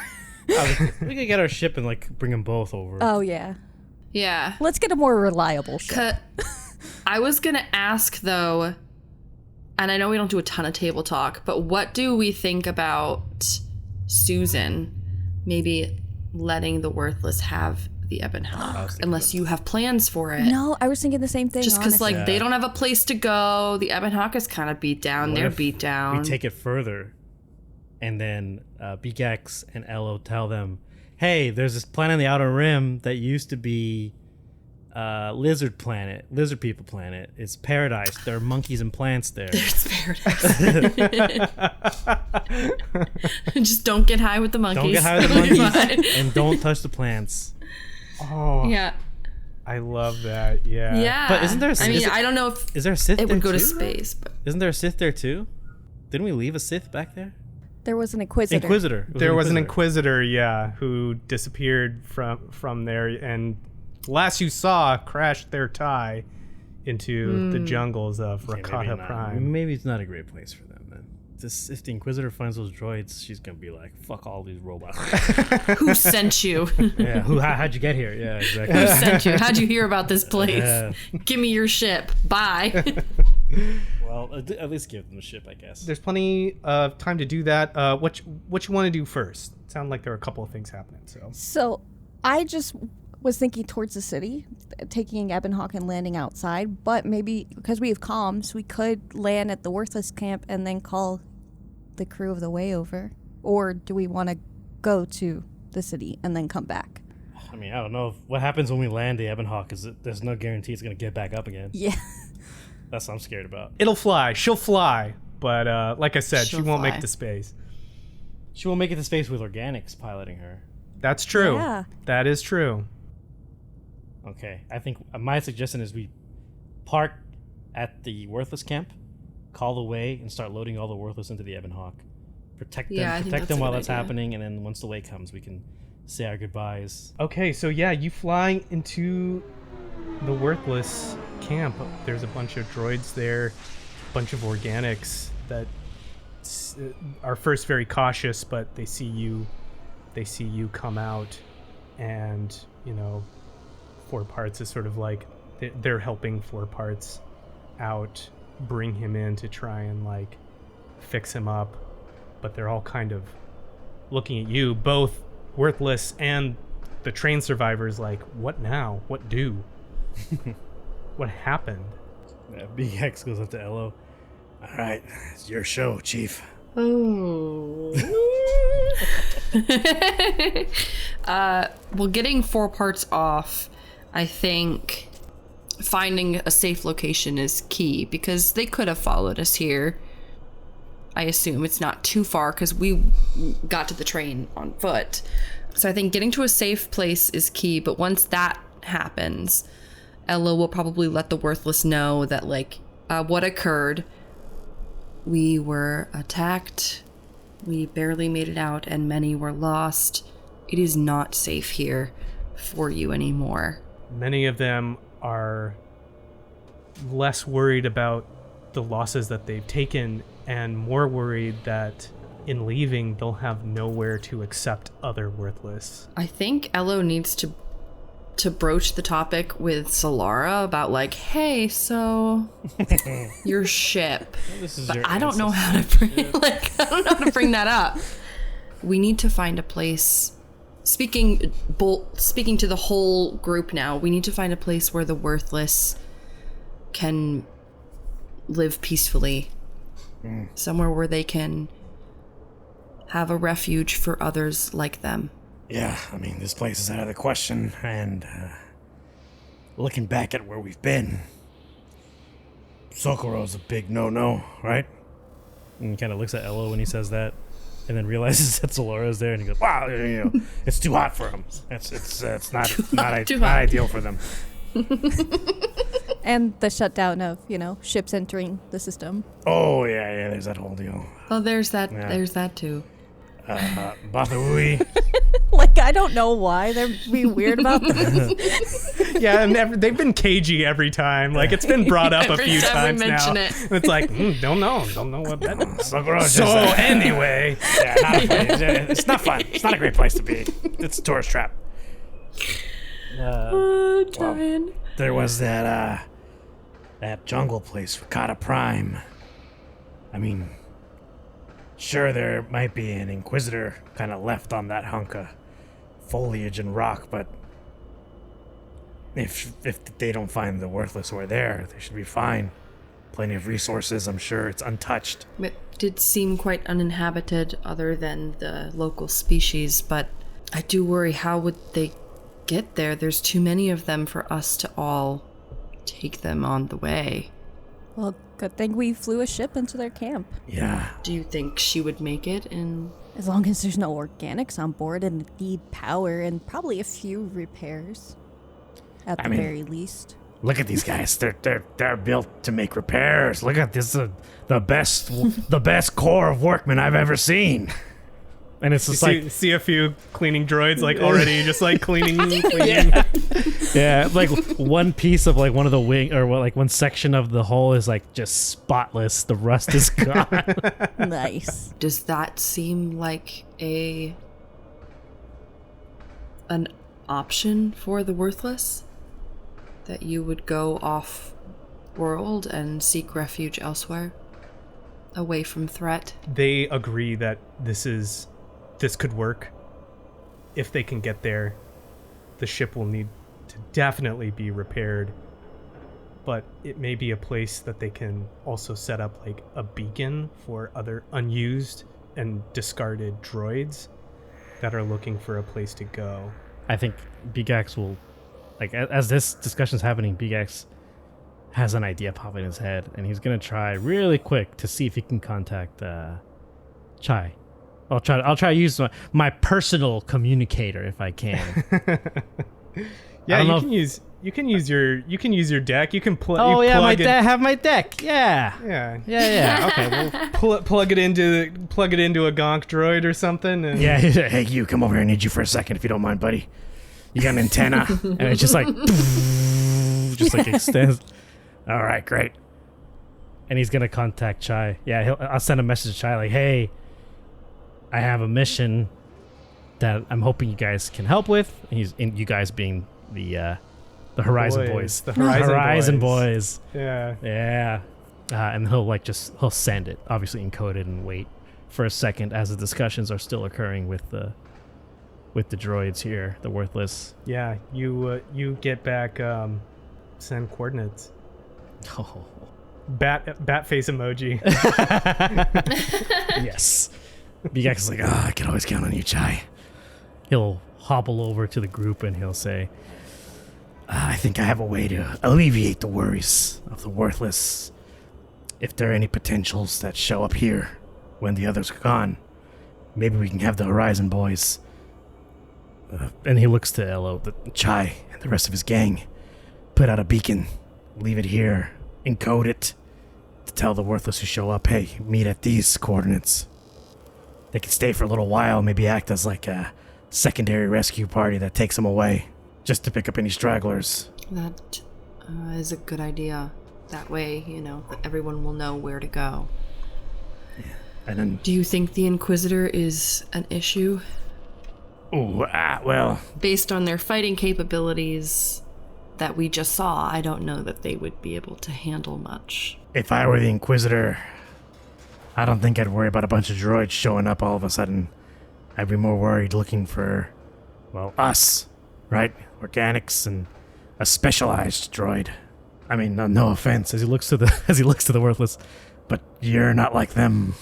S3: We could get our ship and like bring them both over.
S4: Oh, yeah.
S2: Yeah.
S4: Let's get a more reliable ship.
S2: I was gonna ask though, and I know we don't do a ton of table talk, but what do we think about Susan maybe letting the worthless have the Ebon Hawk, unless you have plans for it?
S4: No, I was thinking the same thing.
S2: Just because,
S4: honestly.
S2: like, they don't have a place to go. The Ebon Hawk is kind of beat down. They're beat down.
S3: We take it further, and then Beegax and Elo tell them, hey, there's this planet on the Outer Rim that used to be lizard people planet. It's paradise. There are monkeys and plants there.
S2: It's paradise. Just don't get high with the monkeys.
S3: Don't get high with the monkeys, and don't touch the plants.
S1: Oh,
S2: yeah.
S1: I love that. Yeah.
S2: Yeah.
S3: But isn't there
S2: I mean, I don't know if
S3: is there a Sith
S2: it would
S3: there
S2: go to
S3: too?
S2: space, but
S3: Isn't there a Sith there too? Didn't we leave a Sith back there?
S4: There was an Inquisitor.
S1: There was an Inquisitor, yeah, who disappeared from there, and last you saw crashed their tie into the jungles of Rakata Prime.
S3: Maybe it's not a great place for them then. If the Inquisitor finds those droids, she's gonna be like, "Fuck all these robots."
S2: who sent you?
S3: Yeah, how'd you get here? Yeah, exactly.
S2: Who sent you? How'd you hear about this place?
S3: Yeah.
S2: Give me your ship. Bye.
S3: Well, at least give them the ship, I guess.
S1: There's plenty of time to do that. What you want to do first? It sounded like there were a couple of things happening.
S4: So I just was thinking towards the city, taking Ebon Hawk and landing outside, but maybe because we have comms, we could land at the Worthless camp and then call the crew of the way over. Or do we want to go to the city and then come back?
S3: I mean, I don't know. What happens when we land the Ebon Hawk is there's no guarantee it's going to get back up again.
S4: Yeah.
S3: That's what I'm scared about.
S1: It'll fly. She'll fly. But like I said, she won't
S2: fly.
S1: make it to space.
S3: She won't make it to space with organics piloting her.
S1: That's true.
S4: Yeah.
S1: That is true.
S3: Okay, I think my suggestion is we park at the Worthless camp, call the way, and start loading all the Worthless into the Ebon Hawk. Protect them,
S2: Yeah, I think
S3: protect
S2: that's
S3: them
S2: a
S3: while
S2: good
S3: that's
S2: idea.
S3: happening, and then once the way comes, we can say our goodbyes.
S1: Okay, so yeah, you fly into the Worthless camp. There's a bunch of droids there, a bunch of organics that are first very cautious, but they see you come out, and Four Parts is sort of like they're helping Four Parts out, bring him in to try and like fix him up, but they're all kind of looking at you, both Worthless and the train survivors, like, what now? What do? What happened?
S3: Beegax goes up to Elo. All right, it's your show, Chief.
S2: Oh. Well, getting 4 parts off, I think finding a safe location is key, because they could have followed us here. I assume it's not too far because we got to the train on foot. So I think getting to a safe place is key, but once that happens, Ella will probably let the Worthless know that, like, what occurred. We were attacked, we barely made it out, and many were lost. It is not safe here for you anymore.
S1: Many of them are less worried about the losses that they've taken and more worried that in leaving they'll have nowhere to accept other Worthless.
S2: I think Elo needs to broach the topic with Solara about, like, hey, so your ship. But I don't know how to bring I don't know how to bring that up. We need to find a place. Speaking to the whole group now, we need to find a place where the Worthless can live peacefully. Somewhere where they can have a refuge for others like them.
S8: Yeah, I mean, this place is out of the question, and looking back at where we've been, Socorro's a big no-no, right?
S3: And he kind of looks at Elo when he says that, and then realizes that Zalora's there, and he goes, "Wow,
S8: It's too hot for them. It's not
S2: Too
S8: not
S2: hot.
S8: ideal for them."
S4: And the shutdown of, ships entering the system.
S8: Oh, yeah, there's that whole deal.
S2: Oh, there's that.
S8: Yeah.
S2: There's that too.
S8: Bathui.
S4: Like, I don't know why they're being weird about this.
S1: Yeah, and they've been cagey every time. Like, it's been brought up a
S2: Every
S1: few
S2: time
S1: times
S2: we
S1: now.
S2: mention it.
S1: It's like, don't know what that is.
S8: Socorro's
S1: So
S8: just,
S1: anyway,
S8: yeah, not a place. It's not fun. It's not a great place to be. It's a tourist trap.
S2: Darn.
S8: There was that jungle place, Rakata Prime. I mean, sure, there might be an Inquisitor kind of left on that hunk of foliage and rock, but if they don't find the Worthless or there, they should be fine. Plenty of resources, I'm sure. It's untouched.
S2: It did seem quite uninhabited other than the local species, but I do worry, how would they get there? There's too many of them for us to all take them on the way.
S4: Well, good thing we flew a ship into their camp.
S8: Yeah.
S2: Do you think she would make it in?
S4: As long as there's no organics on board and need power and probably a few repairs. At the very least.
S8: Look at these guys. They're built to make repairs. Look at this, the best core of workmen I've ever seen.
S3: And it's just
S1: see a few cleaning droids like already just like cleaning.
S3: Yeah, like one piece of like one of the wing or like one section of the hull is like just spotless. The rust is gone.
S4: Nice.
S2: Does that seem like an option for the Worthless? That you would go off world and seek refuge elsewhere? Away from threat?
S1: They agree that this could work. If they can get there, the ship will need to definitely be repaired. But it may be a place that they can also set up like a beacon for other unused and discarded droids that are looking for a place to go.
S3: I think Beegax will, like, as this discussion's happening, Beegax has an idea pop in his head, and he's gonna try really quick to see if he can contact Chai. I'll try to use my personal communicator if I can.
S1: Yeah, you can use your deck. You can plug.
S3: Oh yeah, I have my deck. Yeah.
S1: Okay, well, plug it into a gonk droid or something. And
S8: Yeah, hey, you, come over here. I need you for a second, if you don't mind, buddy. You got an antenna?
S3: And it just like extends.
S8: All right, great.
S3: And he's gonna contact Chai. Yeah, I'll send a message to Chai like, "Hey, I have a mission that I'm hoping you guys can help with." And you guys being the Horizon Boys.
S1: The Horizon
S3: Boys.
S1: Yeah.
S3: And he'll send it, obviously encoded, and wait for a second as the discussions are still occurring with the droids here, the Worthless.
S1: Yeah, you get back send coordinates.
S3: Oh.
S1: Bat face emoji.
S3: Yes. Beegax is like, I can always count on you, Chai. He'll hobble over to the group and he'll say, I think I have a way to alleviate the worries of the worthless. If there are any potentials that show up here when the others are gone, maybe we can have the Horizon boys. And he looks to Elo, Chai, and the rest of his gang. Put out a beacon, leave it here, encode it, to tell the worthless who show up, hey, meet at these coordinates. They can stay for a little while, maybe act as like a secondary rescue party that takes them away, just to pick up any stragglers.
S2: That is a good idea. That way, that everyone will know where to go.
S3: Yeah. And then,
S2: do you think the Inquisitor is an issue?
S3: Well...
S2: Based on their fighting capabilities that we just saw, I don't know that they would be able to handle much.
S8: If I were the Inquisitor, I don't think I'd worry about a bunch of droids showing up all of a sudden. I'd be more worried looking for, us, right? Organics and a specialized droid. I mean, no offense,
S3: as he looks to the worthless.
S8: but you're not like them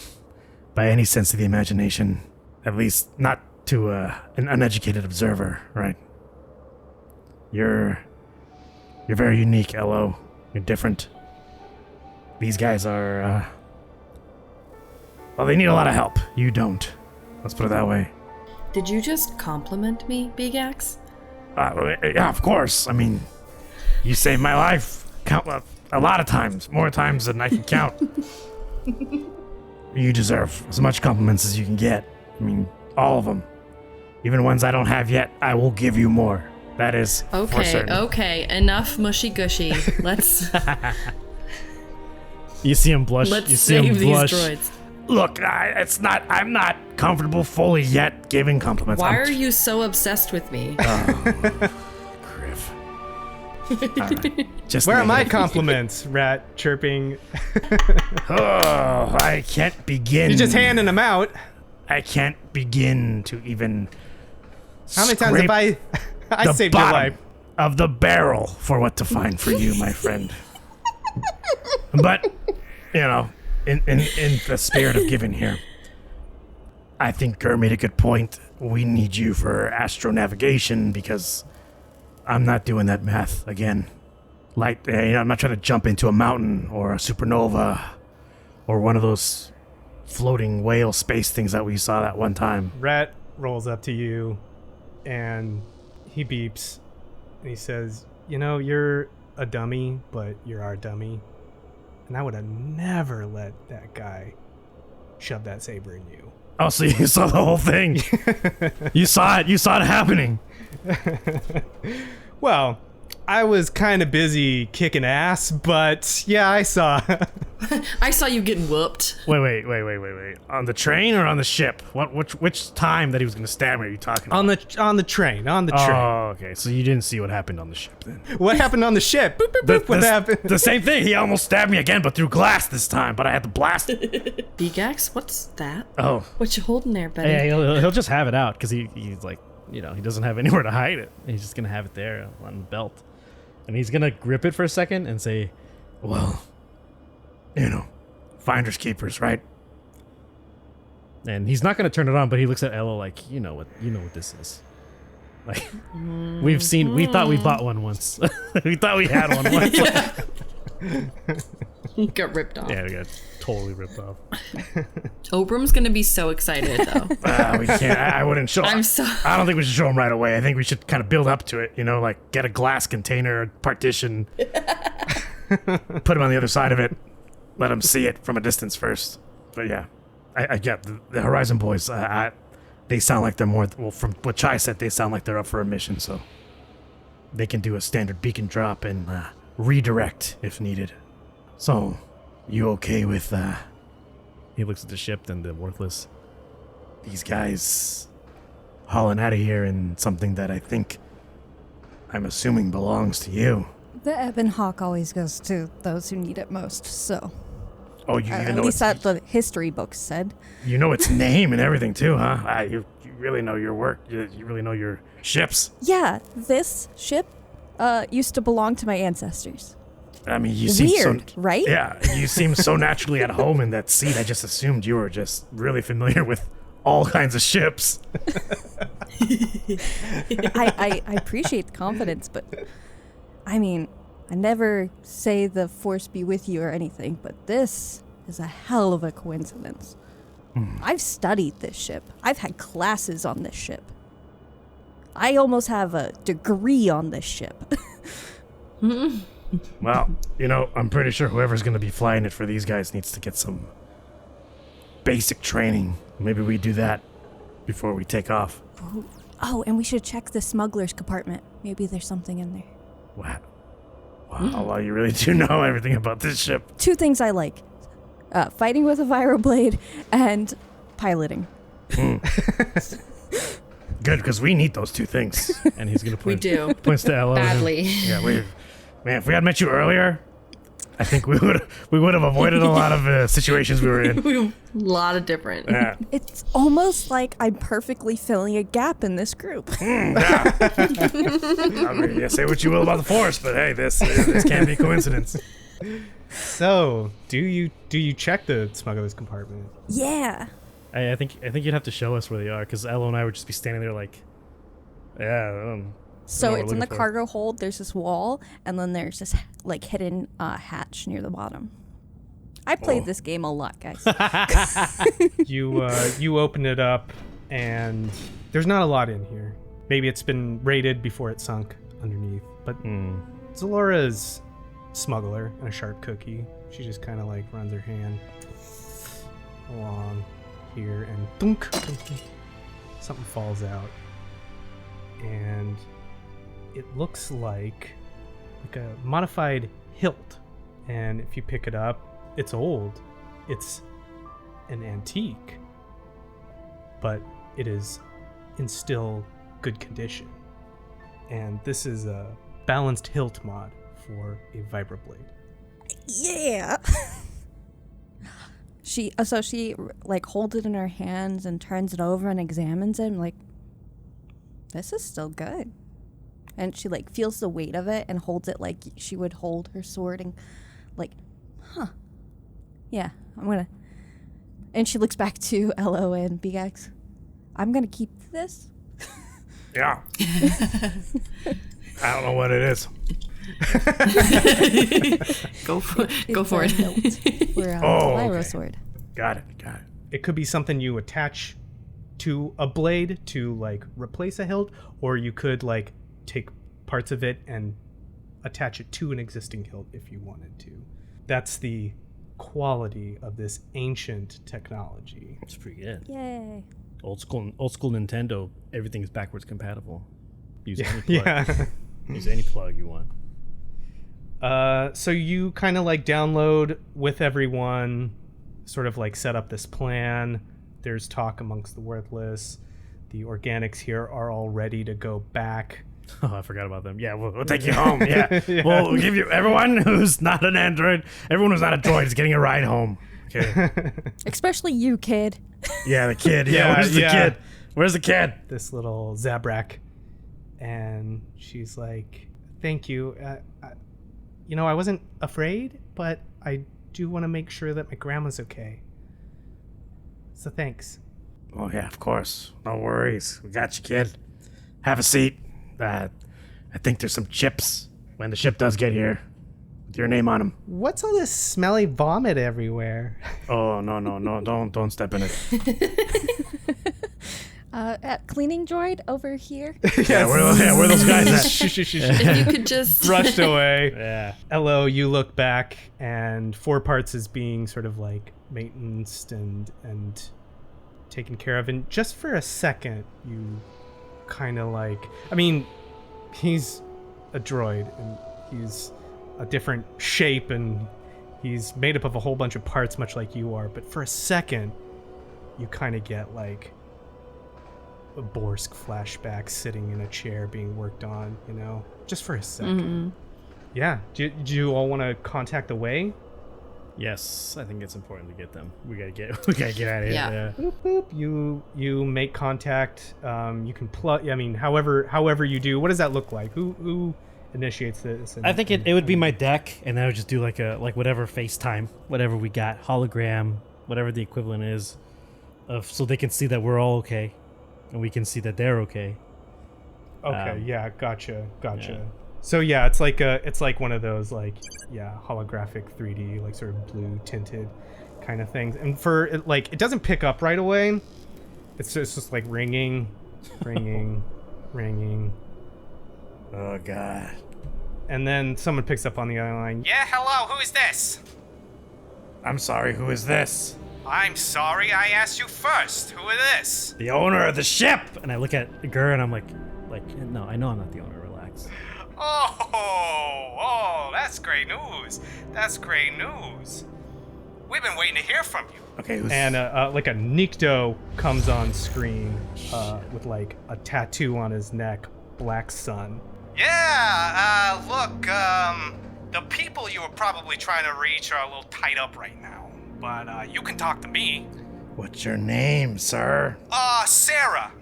S8: by any sense of the imagination. At least not to an uneducated observer, right? You're very unique, Elo. You're different. These guys are, they need a lot of help. You don't. Let's put it that way.
S2: Did you just compliment me, Beegax?
S8: Yeah, of course. I mean, you saved my life a lot of times, more times than I can count. You deserve as much compliments as you can get. I mean, all of them. Even ones I don't have yet, I will give you more. That is for certain.
S2: Okay, enough mushy gushy. Let's
S3: You see him blush.
S2: let's
S3: you see
S2: save
S3: him
S2: these
S3: blush.
S2: droids.
S8: Look, I'm not comfortable fully yet giving compliments.
S2: Why are you so obsessed with me?
S8: Griff. Right. Just
S1: Where are my
S8: negative.
S1: compliments? Rat chirping.
S8: Oh, I can't begin.
S1: You're just handing them out.
S8: I can't begin to even.
S1: How many times have I
S8: the
S1: saved your
S8: bottom
S1: life?
S8: of the barrel for what to find for you, my friend. But, in the spirit of giving here, I think Gur made a good point. We need you for astronavigation because I'm not doing that math again. I'm not trying to jump into a mountain or a supernova or one of those floating whale space things that we saw that one time.
S1: Rat rolls up to you and he beeps and he says, you're a dummy, but you're our dummy. And I would have never let that guy shove that saber in you.
S8: Oh, so you saw the whole thing. You saw it happening.
S1: Well, I was kind of busy kicking ass, but yeah, I saw.
S2: I saw you getting whooped.
S8: Wait. On the train or on the ship? Which time that he was going to stab me are you talking about?
S1: on the train.
S8: Oh, okay. So you didn't see what happened on the ship then.
S1: What happened on the ship? Boop, boop, boop. What happened?
S8: The same thing. He almost stabbed me again, but through glass this time. But I had to blast it.
S2: Beegax, what's that?
S8: Oh.
S2: What you holding there, buddy?
S3: Yeah, he'll just have it out because he's like, he doesn't have anywhere to hide it. He's just gonna have it there on the belt, and he's gonna grip it for a second and say,
S8: Well, finders keepers, right?
S3: and he's not gonna turn it on, but he looks at Elo like, you know what this is. Like, we thought we bought one once. We thought we had one once.
S2: Got ripped off.
S3: Yeah, we got totally ripped off.
S2: Obram's gonna be so excited though.
S8: We can't. I wouldn't show.
S2: I'm so.
S8: I don't think we should show him right away. I think we should kind of build up to it. Like get a glass container, partition, put him on the other side of it, let him see it from a distance first. But yeah, I get the Horizon boys. They sound like they're more. Well, from what Chai said, they sound like they're up for a mission, so they can do a standard beacon drop and redirect if needed. So, you okay with
S3: He looks at the ship and the worthless.
S8: these guys hauling out of here in something that I'm assuming belongs to you?
S4: The Ebon Hawk always goes to those who need it most, so.
S8: Oh, you even
S4: At
S8: know
S4: least that's what the history books said.
S8: you know its name and everything too, huh? You really know your work. You really know your ships.
S4: Yeah, this ship used to belong to my ancestors.
S8: I mean, you seem
S4: Weird,
S8: so,
S4: right?
S8: Yeah, you seem so naturally at home in that seat. I just assumed you were just really familiar with all kinds of ships.
S4: I appreciate the confidence, but I mean, I never say the Force be with you or anything, but this is a hell of a coincidence. I've studied this ship. I've had classes on this ship. I almost have a degree on this ship.
S8: Well, you know, I'm pretty sure whoever's going to be flying it for these guys needs to get some basic training. Maybe we do that before we take off.
S4: Oh, and we should check the smuggler's compartment. Maybe there's something in there.
S8: Wow. Wow, well, you really do know everything about this ship.
S4: 2 things I like. Fighting with a vibroblade and piloting.
S8: Good, because we need those 2 things.
S3: And he's gonna
S2: We
S3: point.
S2: do.
S3: Points to Ella.
S2: Badly.
S8: Yeah, man, if we had met you earlier, I think we would have avoided a lot of situations we were in.
S2: A lot of different.
S8: Yeah.
S4: It's almost like I'm perfectly filling a gap in this group.
S8: Yeah. I mean, yeah, say what you will about the Force, but hey, this can't be coincidence.
S1: So, do you check the smuggler's compartment?
S4: Yeah.
S3: I think you'd have to show us where they are, because Ella and I would just be standing there like, yeah.
S4: So
S3: what we're
S4: it's in the
S3: looking for.
S4: cargo hold. There's this wall, and then there's this like hidden hatch near the bottom. I played this game a lot, guys.
S1: You open it up, and there's not a lot in here. Maybe it's been raided before it sunk underneath. But Xelora's smuggler and a sharp cookie. She just kind of like runs her hand along here, and thunk, thunk, thunk, something falls out, and it looks like a modified hilt. And if you pick it up, it's old. It's an antique, but it is in still good condition. And this is a balanced hilt mod for a vibroblade.
S4: Yeah. She like holds it in her hands and turns it over and examines it. And like, this is still good. And she like feels the weight of it and holds it like she would hold her sword and like, yeah, I'm gonna. And she looks back to Elo and Beegax. I'm gonna keep this.
S8: Yeah. I don't know what it is.
S2: Go for
S4: It's
S2: it.
S4: a hilt for a Lyro
S8: okay.
S4: sword.
S8: Got it.
S1: It could be something you attach to a blade to like replace a hilt, or you could like take parts of it and attach it to an existing hilt if you wanted to. That's the quality of this ancient technology.
S3: It's pretty good.
S4: Yay.
S3: Old school Nintendo. Everything is backwards compatible. Use any plug.
S1: Yeah.
S3: Use any plug you want.
S1: So you kind of like download with everyone, sort of like set up this plan. There's talk amongst the worthless. The organics here are all ready to go back.
S3: Oh, I forgot about them.
S8: Yeah, we'll take you home. Yeah. We'll give you everyone who's not an android, everyone who's not a droid is getting a ride home. Okay.
S4: Especially you, kid.
S8: Yeah, the kid. Yeah, where's the kid? Where's the kid?
S1: This little Zabrak. And she's like, thank you. I wasn't afraid, but I do want to make sure that my grandma's okay. So thanks.
S8: Oh, yeah, of course. No worries. We got you, kid. Have a seat. I think there's some chips when the ship does get here with your name on them.
S1: What's all this smelly vomit everywhere?
S8: Oh, no. Don't step in it.
S4: Cleaning droid over here.
S8: Yeah, where are those guys at?
S2: If you could just
S1: Brushed away.
S3: Yeah.
S1: Elo, you look back, and 4 parts is being sort of like maintained and taken care of. And just for a second, you kind of like, I mean, he's a droid, and he's a different shape, and he's made up of a whole bunch of parts, much like you are. But for a second, you kind of get like a Borsk flashback, sitting in a chair being worked on, just for a second. Yeah. Do you all want to contact the way?
S3: Yes, I think it's important to get them. We gotta get out of here.
S2: Yeah.
S1: Boop, boop. You make contact. You can plug. I mean, however you do. What does that look like? Who initiates this.
S3: I think it would be my deck, and I would just do like whatever FaceTime, whatever we got, hologram, whatever the equivalent is, so they can see that we're all okay, and we can see that they're okay.
S1: Okay, yeah, gotcha.
S3: Yeah.
S1: So yeah, it's like one of those holographic 3D, like sort of blue tinted kind of things. And for it, like, it doesn't pick up right away. It's just like ringing.
S8: Oh God.
S1: And then someone picks up on the other line. Yeah, hello, who is this?
S8: I'm sorry, who is this?
S1: I'm sorry, I asked you first. Who is this?
S8: The owner of the ship!
S3: And I look at Gur and I'm like, no, I know I'm not the owner. Relax.
S1: Oh, that's great news. We've been waiting to hear from you.
S8: Okay, who's...
S1: And like a Nikto comes on screen with like a tattoo on his neck, Black Sun. Yeah, look, the people you were probably trying to reach are a little tied up right now, but you can talk to me.
S8: What's your name, sir?
S1: Sarah.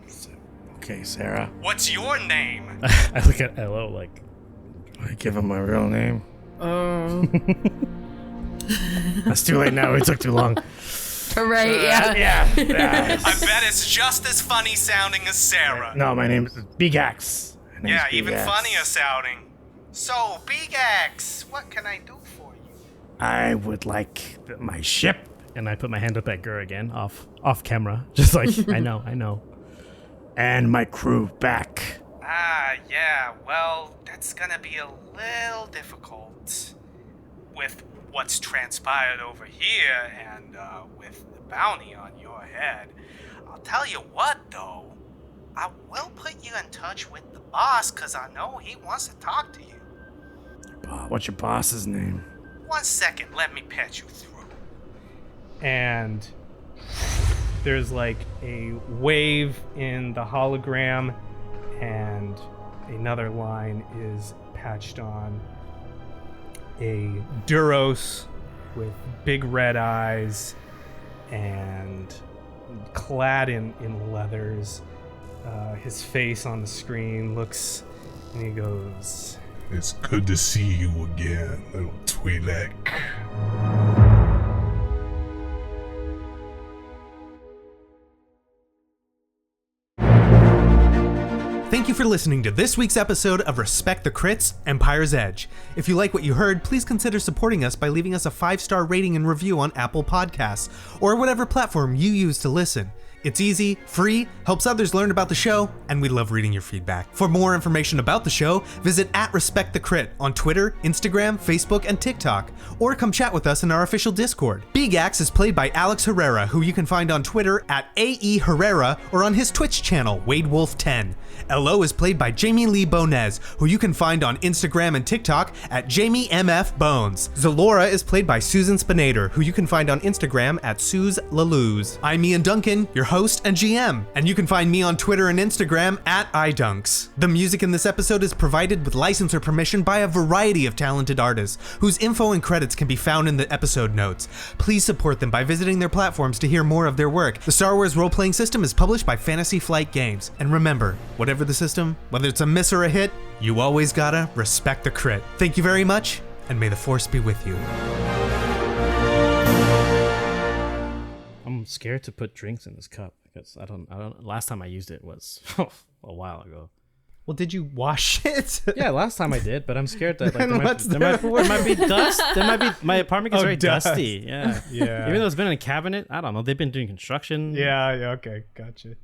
S8: Okay, Sarah.
S1: What's your name?
S3: I look at Elo like,
S8: Do I give him my real name?
S2: Oh.
S8: That's too late now. It took too long.
S2: Right, yeah.
S8: Yeah.
S1: I bet it's just as funny sounding as Sarah.
S8: No, my name's Beegax. My name's
S1: Yeah, even
S8: Beegax.
S1: funnier sounding. So, Beegax, what can I do for you?
S8: I would like my ship.
S3: and I put my hand up at Gur again, off camera, just like I know.
S8: And my crew back.
S1: Yeah, well, that's gonna be a little difficult with what's transpired over here and with the bounty on your head. I'll tell you what, though, I will put you in touch with the boss, because I know he wants to talk to you.
S8: What's your boss's name?
S1: 1 second, let me patch you through. And there's like a wave in the hologram, and another line is patched on. A Duros with big red eyes and clad in leathers. His face on the screen looks, and he goes,
S5: It's good to see you again, little Twi'lek.
S1: Thank you for listening to this week's episode of Respect the Crits, Empire's Edge. If you like what you heard, please consider supporting us by leaving us a 5-star rating and review on Apple Podcasts, or whatever platform you use to listen. It's easy, free, helps others learn about the show, and we love reading your feedback. For more information about the show, visit @RespectTheCrit on Twitter, Instagram, Facebook, and TikTok, or come chat with us in our official Discord. Beegax is played by Alex Herrera, who you can find on Twitter @AE Herrera or on his Twitch channel, WadeWolf10. LO is played by Jamie Lee-Bonés, who you can find on Instagram and TikTok @JamieMFBones. Xelora is played by Susan Spenader, who you can find on Instagram @SuzLalouz. I'm Ian Duncan, your host and GM, and you can find me on Twitter and Instagram @idunks. The music in this episode is provided with license or permission by a variety of talented artists, whose info and credits can be found in the episode notes. Please support them by visiting their platforms to hear more of their work. The Star Wars role-playing system is published by Fantasy Flight Games. And remember, whatever the system, whether it's a miss or a hit, you always gotta respect the crit. Thank you very much, and may the Force be with you.
S3: I'm scared to put drinks in this cup because I don't. Last time I used it was a while ago.
S1: Well, did you wash it?
S3: Yeah, last time I did, but I'm scared that like,
S1: Then
S3: there might be dust. There might be my apartment gets very
S1: dust.
S3: dusty. Yeah,
S1: Yeah.
S3: Even though it's been in a cabinet, I don't know. They've been doing construction.
S1: Yeah, okay, gotcha.